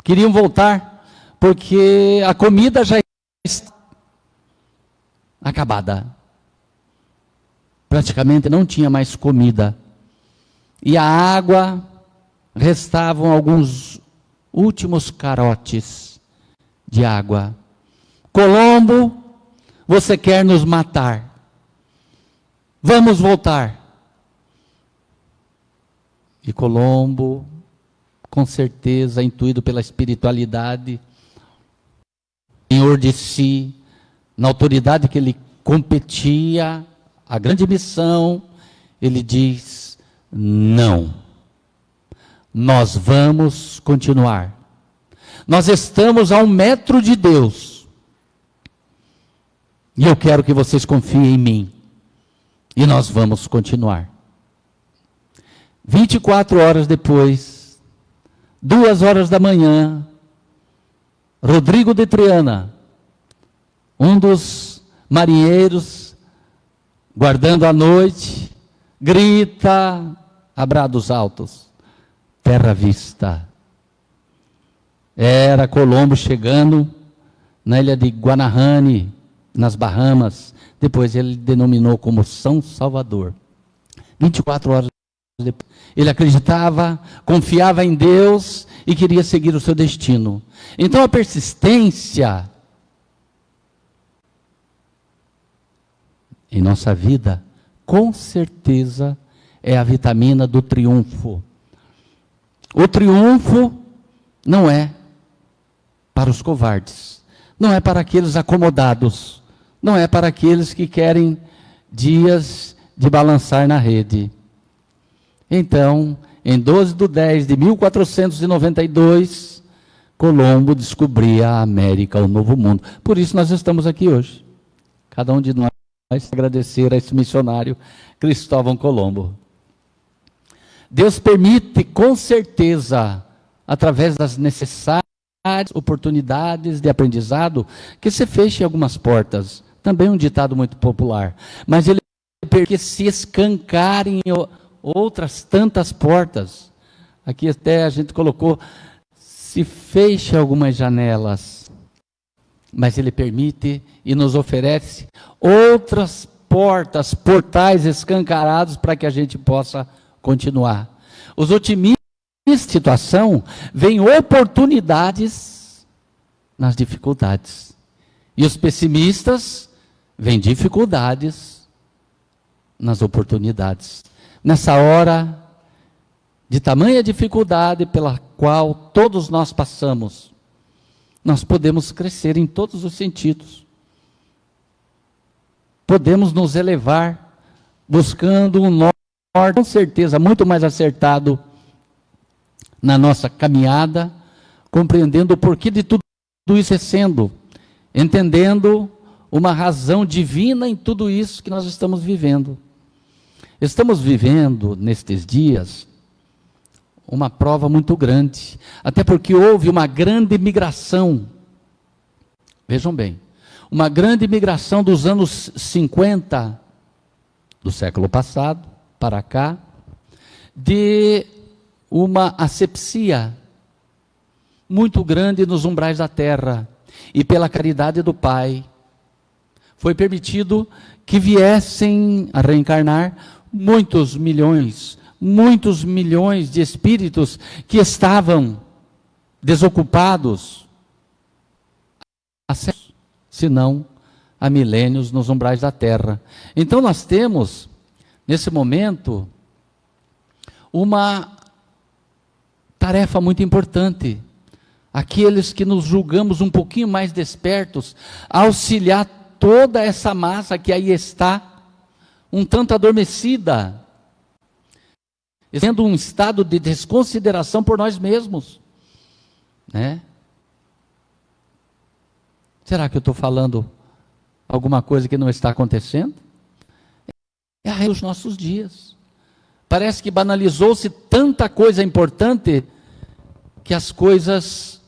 Queriam voltar, porque a comida já está acabada. Praticamente não tinha mais comida. E a água, restavam alguns últimos carotes de água. Colombo, você quer nos matar. Vamos voltar. E Colombo, com certeza, intuído pela espiritualidade, senhor de si, na autoridade que ele competia, a grande missão, ele diz: não, nós vamos continuar. Nós estamos a 1 metro de Deus, e eu quero que vocês confiem em mim, e nós vamos continuar. 24 horas depois, 2 horas da manhã, Rodrigo de Triana, um dos marinheiros, guardando a noite, grita a brados altos: terra à vista. Era Colombo chegando na ilha de Guanahani, nas Bahamas. Depois ele denominou como São Salvador. 24 horas depois, ele acreditava, confiava em Deus e queria seguir o seu destino. Então a persistência em nossa vida, com certeza, é a vitamina do triunfo. O triunfo não é para os covardes, não é para aqueles acomodados, não é para aqueles que querem dias de balançar na rede. Então, em 12 de 10 de 1492, Colombo descobria a América, o novo mundo. Por isso nós estamos aqui hoje. Cada um de nós agradecer a esse missionário Cristóvão Colombo. Deus permite, com certeza, através das necessárias oportunidades de aprendizado, que se feche algumas portas. Também um ditado muito popular. Mas ele permite que se escancarem outras tantas portas. Aqui até a gente colocou: se feche algumas janelas, mas ele permite e nos oferece outras portas, portais escancarados para que a gente possa continuar. Os otimistas nessa situação veem oportunidades nas dificuldades, e os pessimistas veem dificuldades nas oportunidades. Nessa hora, de tamanha dificuldade pela qual todos nós passamos, nós podemos crescer em todos os sentidos. Podemos nos elevar, buscando um norte, com certeza, muito mais acertado na nossa caminhada, compreendendo o porquê de tudo isso acontecendo, entendendo uma razão divina em tudo isso que nós estamos vivendo. Estamos vivendo, nestes dias, uma prova muito grande, até porque houve uma grande migração, vejam bem, uma grande migração dos anos 50, do século passado, para cá, de uma asepsia muito grande nos umbrais da terra, e pela caridade do Pai, foi permitido que viessem a reencarnar muitos milhões de espíritos que estavam desocupados, se não há milênios nos umbrais da terra. Então nós temos, nesse momento, uma tarefa muito importante. Aqueles que nos julgamos um pouquinho mais despertos, auxiliar toda essa massa que aí está, um tanto adormecida, sendo um estado de desconsideração por nós mesmos, né? Será que eu estou falando alguma coisa que não está acontecendo? É a regra dos nossos dias. Parece que banalizou-se tanta coisa importante, que as coisas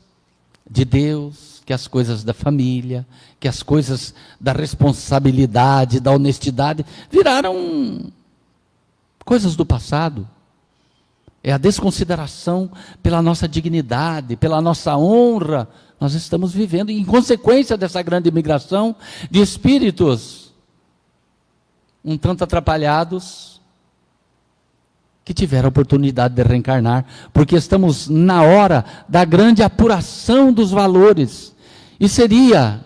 de Deus, que as coisas da família, que as coisas da responsabilidade, da honestidade, viraram coisas do passado. É a desconsideração pela nossa dignidade, pela nossa honra. Nós estamos vivendo, em consequência dessa grande migração de espíritos um tanto atrapalhados, que tiveram a oportunidade de reencarnar, porque estamos na hora da grande apuração dos valores, e seria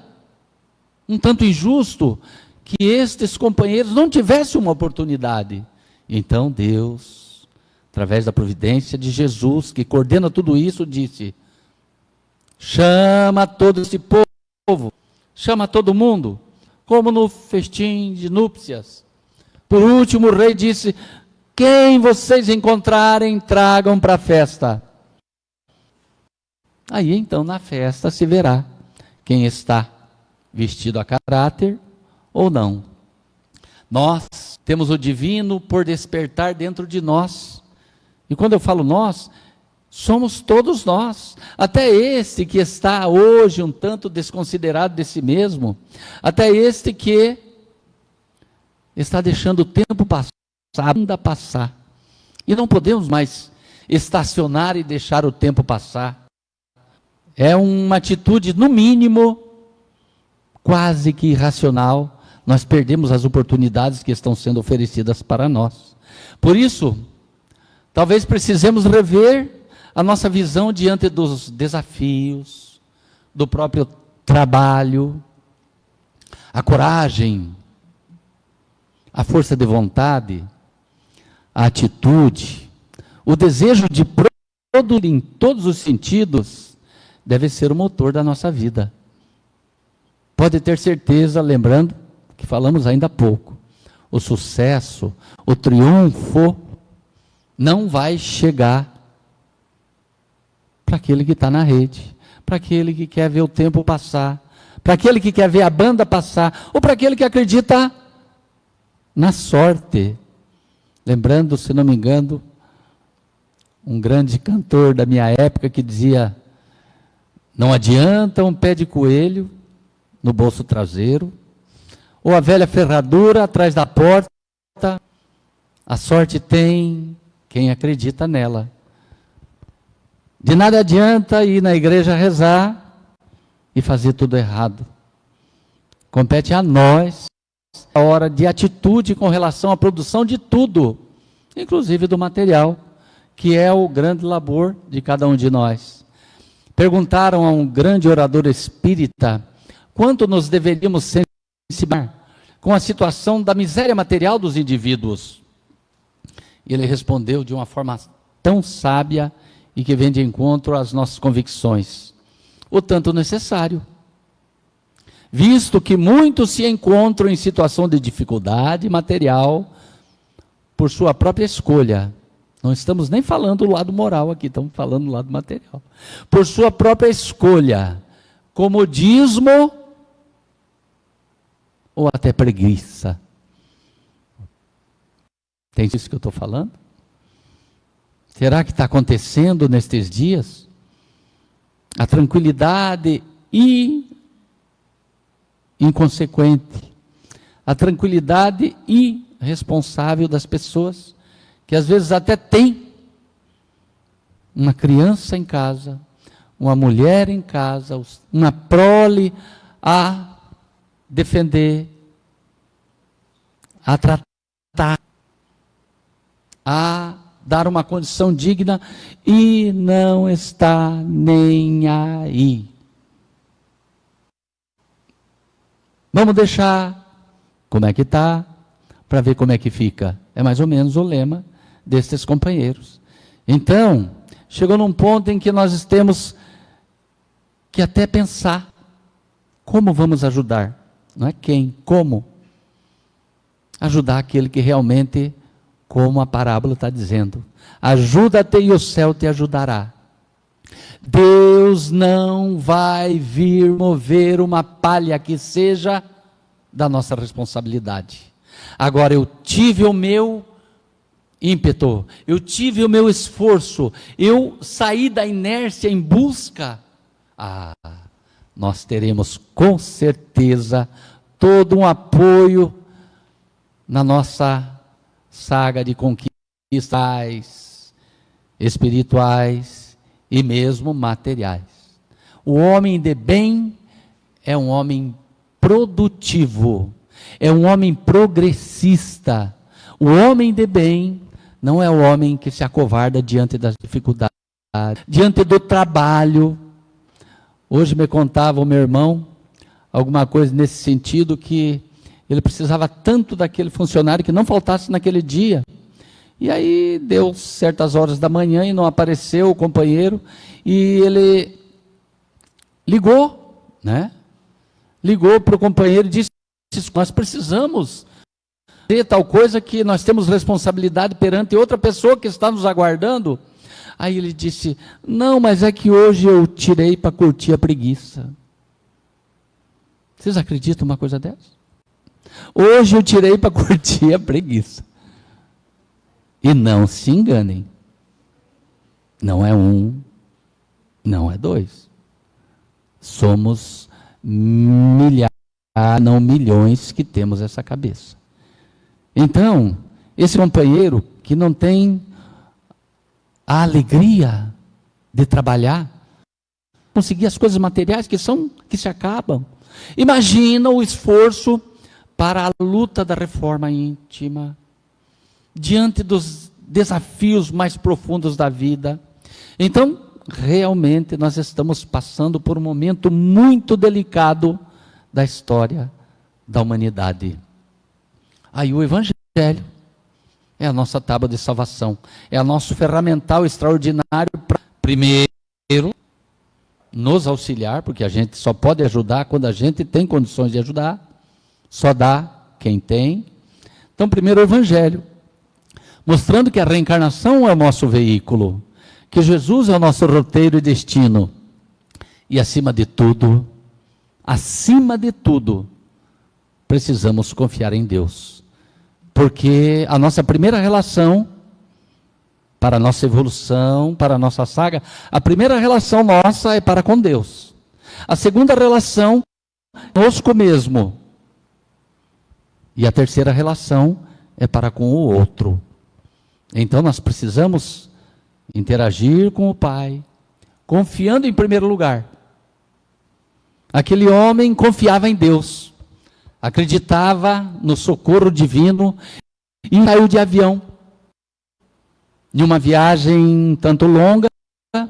um tanto injusto que estes companheiros não tivessem uma oportunidade. Então Deus, através da providência de Jesus, que coordena tudo isso, disse: chama todo esse povo, chama todo mundo, como no festim de núpcias. Por último, o rei disse: quem vocês encontrarem, tragam para a festa. Aí então na festa se verá quem está vestido a caráter ou não. Nós temos o divino por despertar dentro de nós. E quando eu falo nós, somos todos nós. Até este que está hoje um tanto desconsiderado de si mesmo, até este que está deixando o tempo passar. E não podemos mais estacionar e deixar o tempo passar. É uma atitude, no mínimo, quase que irracional. Nós perdemos as oportunidades que estão sendo oferecidas para nós. Por isso, talvez precisemos rever a nossa visão diante dos desafios, do próprio trabalho, a coragem, a força de vontade, a atitude, o desejo de produzir em todos os sentidos, deve ser o motor da nossa vida. Pode ter certeza, lembrando que falamos ainda há pouco, o sucesso, o triunfo, não vai chegar para aquele que está na rede, para aquele que quer ver o tempo passar, para aquele que quer ver a banda passar, ou para aquele que acredita na sorte. Lembrando, se não me engano, um grande cantor da minha época que dizia: não adianta um pé de coelho no bolso traseiro, ou a velha ferradura atrás da porta, a sorte tem quem acredita nela. De nada adianta ir na igreja rezar e fazer tudo errado. Compete a nós a hora de atitude com relação à produção de tudo, inclusive do material, que é o grande labor de cada um de nós. Perguntaram a um grande orador espírita quanto nos deveríamos sensibilizar com a situação da miséria material dos indivíduos. E ele respondeu de uma forma tão sábia e que vem de encontro às nossas convicções. O tanto necessário. Visto que muitos se encontram em situação de dificuldade material por sua própria escolha. Não estamos nem falando do lado moral aqui, estamos falando do lado material. Por sua própria escolha, comodismo ou até preguiça. Tem isso que eu estou falando? Será que está acontecendo nestes dias? A tranquilidade inconsequente, a tranquilidade irresponsável das pessoas, que às vezes até tem uma criança em casa, uma mulher em casa, uma prole a defender, a tratar, a dar uma condição digna e não está nem aí. Vamos deixar como é que está, para ver como é que fica. É mais ou menos o lema destes companheiros. Então, chegou num ponto em que nós temos que até pensar como vamos ajudar. Não é quem, como. Ajudar aquele que realmente, como a parábola está dizendo, ajuda-te e o céu te ajudará. Deus não vai vir mover uma palha que seja da nossa responsabilidade. Agora, eu tive o meu ímpeto, eu tive o meu esforço, eu saí da inércia em busca. Nós teremos com certeza todo um apoio na nossa saga de conquistas espirituais e mesmo materiais. O homem de bem é um homem produtivo, é um homem progressista. O homem de bem não é o homem que se acovarda diante das dificuldades, diante do trabalho. Hoje me contava o meu irmão alguma coisa nesse sentido, que ele precisava tanto daquele funcionário que não faltasse naquele dia. E aí deu certas horas da manhã e não apareceu o companheiro, e ele ligou, né? Ligou para o companheiro e disse: nós precisamos ter tal coisa, que nós temos responsabilidade perante outra pessoa que está nos aguardando. Aí ele disse: não, mas é que hoje eu tirei para curtir a preguiça. Vocês acreditam uma coisa dessa? Hoje eu tirei para curtir a preguiça. E não se enganem, não é um, não é dois. Somos milhares, não milhões, que temos essa cabeça. Então, esse companheiro que não tem a alegria de trabalhar, conseguir as coisas materiais que se acabam. Imagina o esforço para a luta da reforma íntima, diante dos desafios mais profundos da vida. Então, realmente nós estamos passando por um momento muito delicado da história da humanidade. Aí o Evangelho é a nossa tábua de salvação, é o nosso ferramental extraordinário para, primeiro, nos auxiliar, porque a gente só pode ajudar quando a gente tem condições de ajudar, só dá quem tem. Então, primeiro o Evangelho, mostrando que a reencarnação é o nosso veículo, que Jesus é o nosso roteiro e destino, e acima de tudo, precisamos confiar em Deus, porque a nossa primeira relação, para a nossa evolução, para a nossa saga, a primeira relação nossa é para com Deus, a segunda relação conosco mesmo, e a terceira relação é para com o outro. Então nós precisamos interagir com o Pai, confiando em primeiro lugar. Aquele homem confiava em Deus, acreditava no socorro divino, e saiu de avião, de uma viagem tanto longa,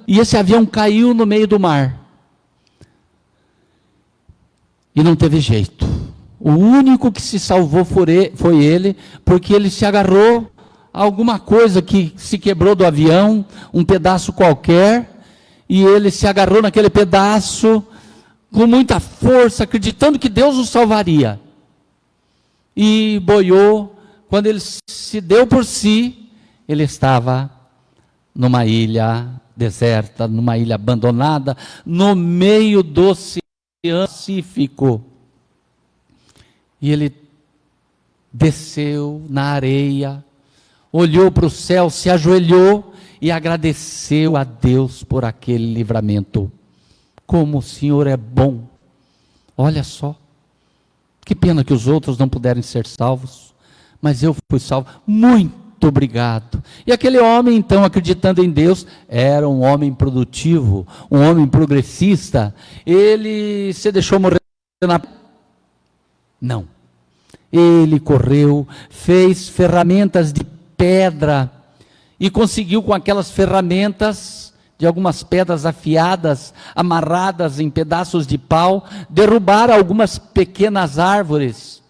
e esse avião caiu no meio do mar. E não teve jeito. O único que se salvou foi ele, porque ele se agarrou alguma coisa que se quebrou do avião, um pedaço qualquer, e ele se agarrou naquele pedaço com muita força, acreditando que Deus o salvaria. E boiou. Quando ele se deu por si, ele estava numa ilha deserta, numa ilha abandonada, no meio do Oceano Pacífico. E ele desceu na areia, olhou para o céu, se ajoelhou e agradeceu a Deus por aquele livramento. Como o Senhor é bom! Olha só, que pena que os outros não puderem ser salvos, mas eu fui salvo. Muito obrigado. E aquele homem, então, acreditando em Deus, era um homem produtivo, um homem progressista. Ele se deixou morrer na... Não. Ele correu, fez ferramentas de pedra e conseguiu, com aquelas ferramentas de algumas pedras afiadas, amarradas em pedaços de pau, derrubar algumas pequenas árvores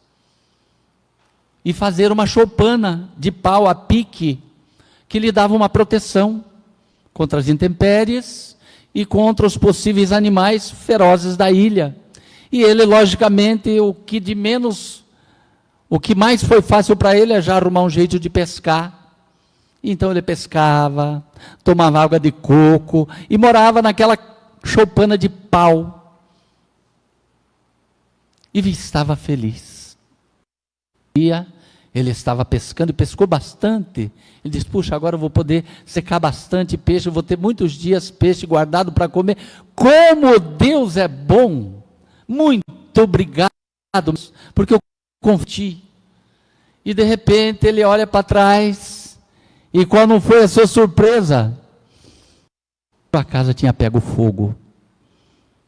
e fazer uma choupana de pau a pique, que lhe dava uma proteção contra as intempéries e contra os possíveis animais ferozes da ilha. E ele, logicamente, o que mais foi fácil para ele é já arrumar um jeito de pescar. Então ele pescava, tomava água de coco e morava naquela choupana de pau. E estava feliz. Ele estava pescando e pescou bastante. Ele disse: puxa, agora eu vou poder secar bastante peixe, eu vou ter muitos dias peixe guardado para comer. Como Deus é bom! Muito obrigado, porque eu confio. E de repente ele olha para trás, e qual não foi a sua surpresa? A casa tinha pego fogo.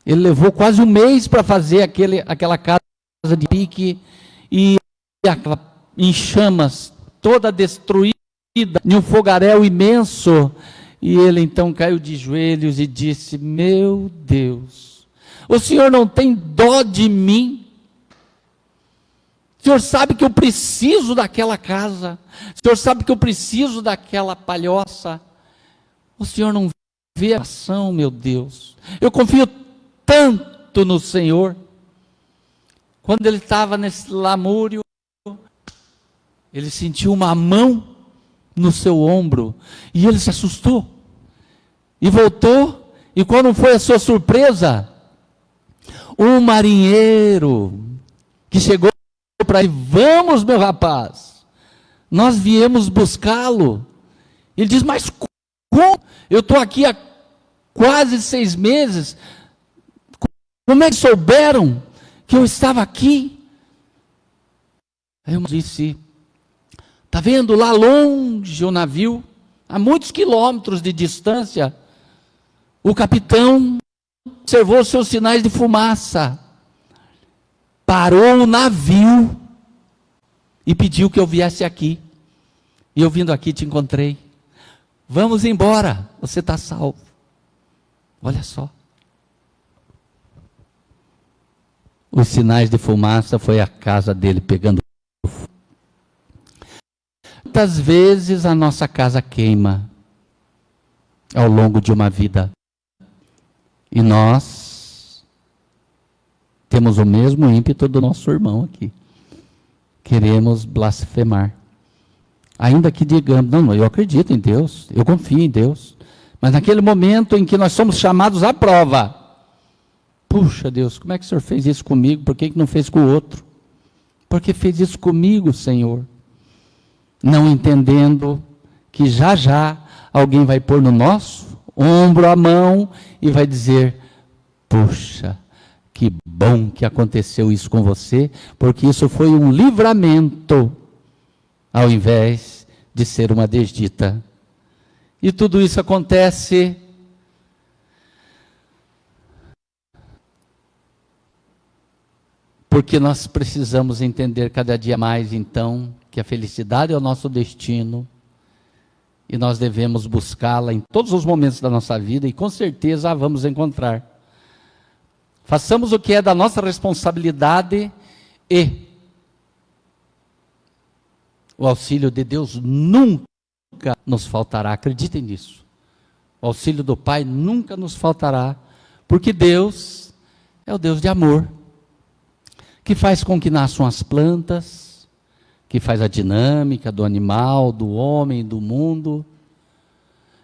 Ele levou quase um mês para fazer aquela casa de pique, e em chamas, toda destruída, em um fogaréu imenso. E ele então caiu de joelhos e disse: meu Deus, o Senhor não tem dó de mim? O Senhor sabe que eu preciso daquela casa, o Senhor sabe que eu preciso daquela palhoça, o Senhor não vê a ação, meu Deus. Eu confio tanto no Senhor. Quando ele estava nesse lamúrio, ele sentiu uma mão no seu ombro, e ele se assustou, e voltou, e quando foi a sua surpresa? Um marinheiro, que chegou para ele: vamos, meu rapaz, nós viemos buscá-lo. Ele diz: mas como? Eu estou aqui há quase 6 meses, como é que souberam que eu estava aqui? Aí eu disse: está vendo lá longe o navio, a muitos quilômetros de distância? O capitão observou seus sinais de fumaça, parou o navio e pediu que eu viesse aqui. E eu vindo aqui te encontrei. Vamos embora, você está salvo. Olha só. Os sinais de fumaça foi a casa dele pegando fogo. Quantas vezes a nossa casa queima ao longo de uma vida? E nós temos o mesmo ímpeto do nosso irmão aqui. Queremos blasfemar. Ainda que digamos: não, eu acredito em Deus, eu confio em Deus. Mas naquele momento em que nós somos chamados à prova: puxa Deus, como é que o Senhor fez isso comigo? Por que não fez com o outro? Por que fez isso comigo, Senhor? Não entendendo que já já alguém vai pôr no nosso ombro a mão e vai dizer: puxa, que bom que aconteceu isso com você, porque isso foi um livramento, ao invés de ser uma desdita. E tudo isso acontece porque nós precisamos entender cada dia mais, então, que a felicidade é o nosso destino, e nós devemos buscá-la em todos os momentos da nossa vida, e com certeza a vamos encontrar. Façamos o que é da nossa responsabilidade e O auxílio de Deus nunca nos faltará, acreditem nisso. O auxílio do Pai nunca nos faltará, porque Deus é o Deus de amor, que faz com que nasçam as plantas, que faz a dinâmica do animal, do homem, do mundo,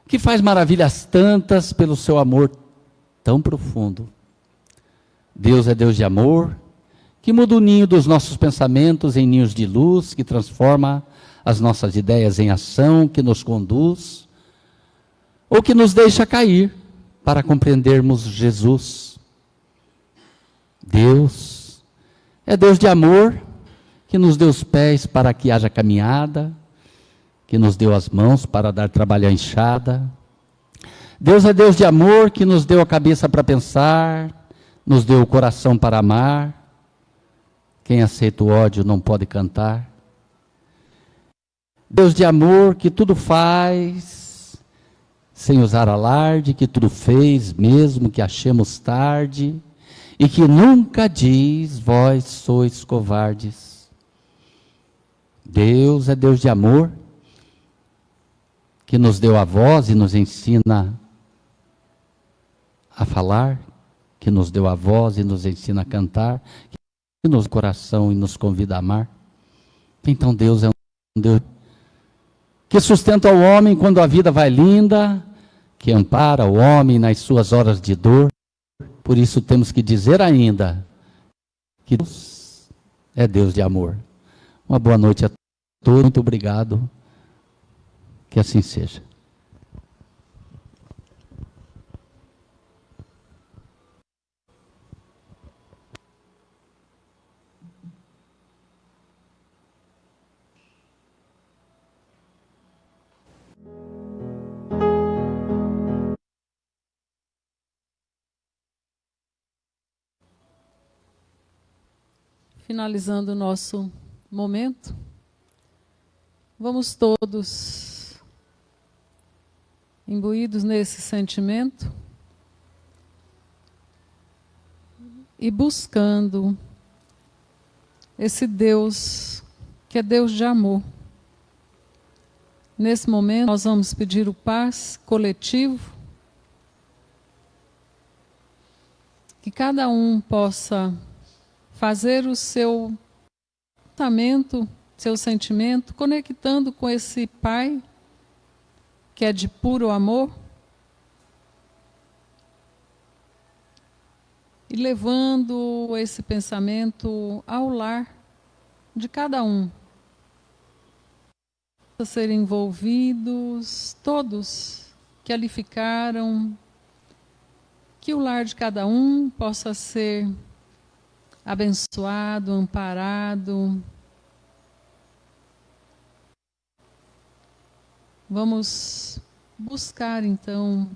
que faz maravilhas tantas pelo seu amor tão profundo. Deus é Deus de amor, que muda o ninho dos nossos pensamentos em ninhos de luz, que transforma as nossas ideias em ação, que nos conduz, ou que nos deixa cair para compreendermos Jesus. Deus é Deus de amor, que nos deu os pés para que haja caminhada, que nos deu as mãos para dar trabalho à enxada. Deus é Deus de amor, que nos deu a cabeça para pensar, nos deu o coração para amar. Quem aceita o ódio não pode cantar. Deus de amor, que tudo faz sem usar alarde, que tudo fez mesmo que achemos tarde, e que nunca diz, vós sois covardes. Deus é Deus de amor, que nos deu a voz e nos ensina a falar, que nos deu a voz e nos ensina a cantar, que nos dá o coração e nos convida a amar. Então Deus é um Deus que sustenta o homem quando a vida vai linda, que ampara o homem nas suas horas de dor. Por isso temos que dizer ainda que Deus é Deus de amor. Uma boa noite a todos, muito obrigado, que assim seja. Finalizando o nosso momento, vamos todos, imbuídos nesse sentimento, e buscando esse Deus, que é Deus de amor. Nesse momento, nós vamos pedir o paz coletivo, que cada um possa fazer o seu pensamento, seu sentimento, conectando com esse Pai, que é de puro amor, e levando esse pensamento ao lar de cada um. A serem envolvidos todos que ali ficaram, que o lar de cada um possa ser abençoado, amparado. Vamos buscar então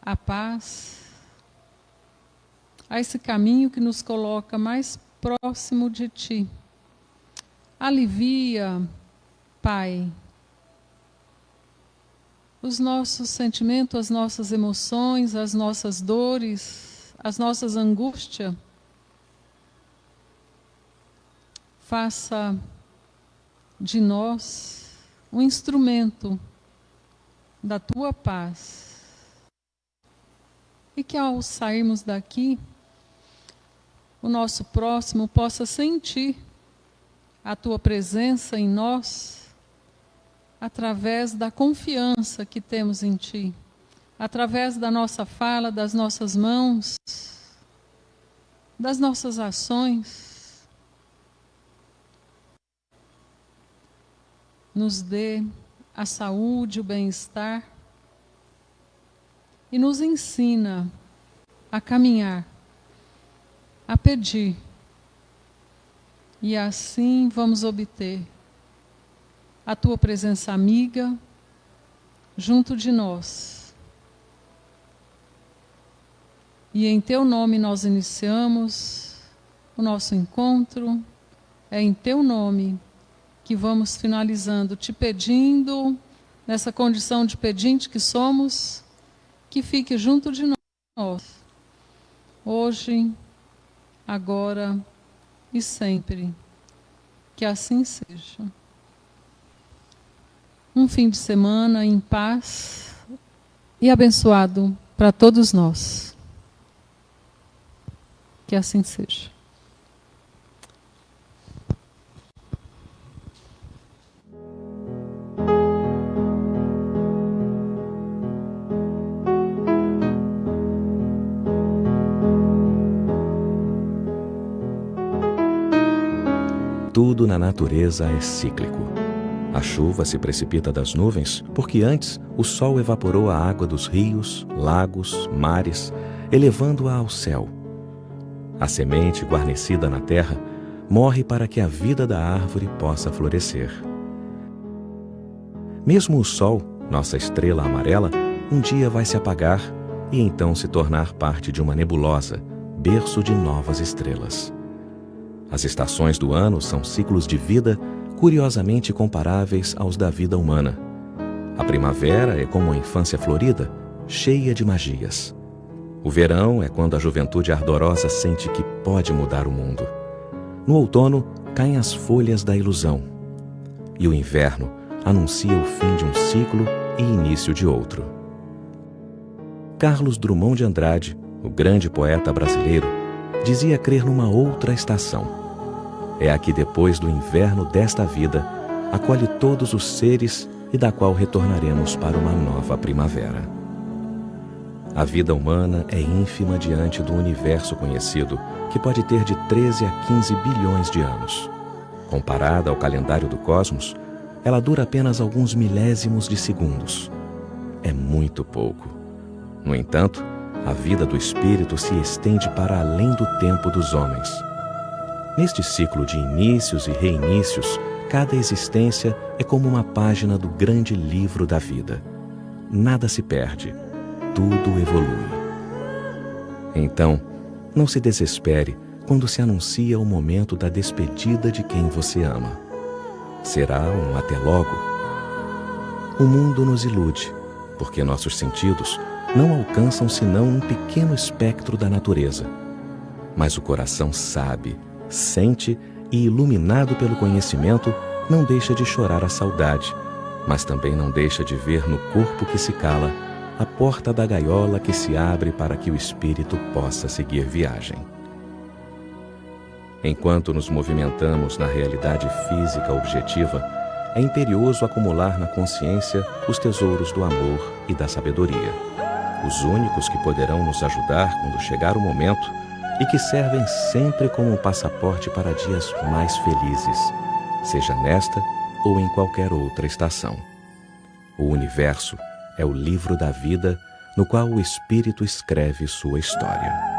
a paz, a esse caminho que nos coloca mais próximo de Ti. Alivia, Pai, os nossos sentimentos, as nossas emoções, as nossas dores, as nossas angústias. Faça de nós um instrumento da Tua paz. E que ao sairmos daqui, o nosso próximo possa sentir a Tua presença em nós, através da confiança que temos em Ti. Através da nossa fala, das nossas mãos, das nossas ações, nos dê a saúde, o bem-estar e nos ensina a caminhar, a pedir, e assim vamos obter a Tua presença amiga junto de nós. E em Teu nome nós iniciamos o nosso encontro. É em Teu nome que vamos finalizando, Te pedindo, nessa condição de pedinte que somos, que fique junto de nós, hoje, agora e sempre. Que assim seja. Um fim de semana em paz e abençoado para todos nós. Que assim seja. Tudo na natureza é cíclico. A chuva se precipita das nuvens porque antes o sol evaporou a água dos rios, lagos, mares, elevando-a ao céu. A semente guarnecida na terra morre para que a vida da árvore possa florescer. Mesmo o sol, nossa estrela amarela, um dia vai se apagar e então se tornar parte de uma nebulosa, berço de novas estrelas. As estações do ano são ciclos de vida curiosamente comparáveis aos da vida humana. A primavera é como a infância florida, cheia de magias. O verão é quando a juventude ardorosa sente que pode mudar o mundo. No outono, caem as folhas da ilusão. E o inverno anuncia o fim de um ciclo e início de outro. Carlos Drummond de Andrade, o grande poeta brasileiro, dizia crer numa outra estação. É a que depois do inverno desta vida acolhe todos os seres e da qual retornaremos para uma nova primavera. A vida humana é ínfima diante do universo conhecido, que pode ter de 13 a 15 bilhões de anos. Comparada ao calendário do cosmos, ela dura apenas alguns milésimos de segundos. É muito pouco. No entanto, a vida do espírito se estende para além do tempo dos homens. Neste ciclo de inícios e reinícios, cada existência é como uma página do grande livro da vida. Nada se perde, tudo evolui. Então, não se desespere quando se anuncia o momento da despedida de quem você ama. Será um até logo. O mundo nos ilude, porque nossos sentidos não alcançam senão um pequeno espectro da natureza. Mas o coração sabe, sente e, iluminado pelo conhecimento, não deixa de chorar a saudade, mas também não deixa de ver no corpo que se cala a porta da gaiola que se abre para que o espírito possa seguir viagem. Enquanto nos movimentamos na realidade física objetiva, é imperioso acumular na consciência os tesouros do amor e da sabedoria, os únicos que poderão nos ajudar quando chegar o momento e que servem sempre como um passaporte para dias mais felizes, seja nesta ou em qualquer outra estação. O universo é o livro da vida no qual o espírito escreve sua história.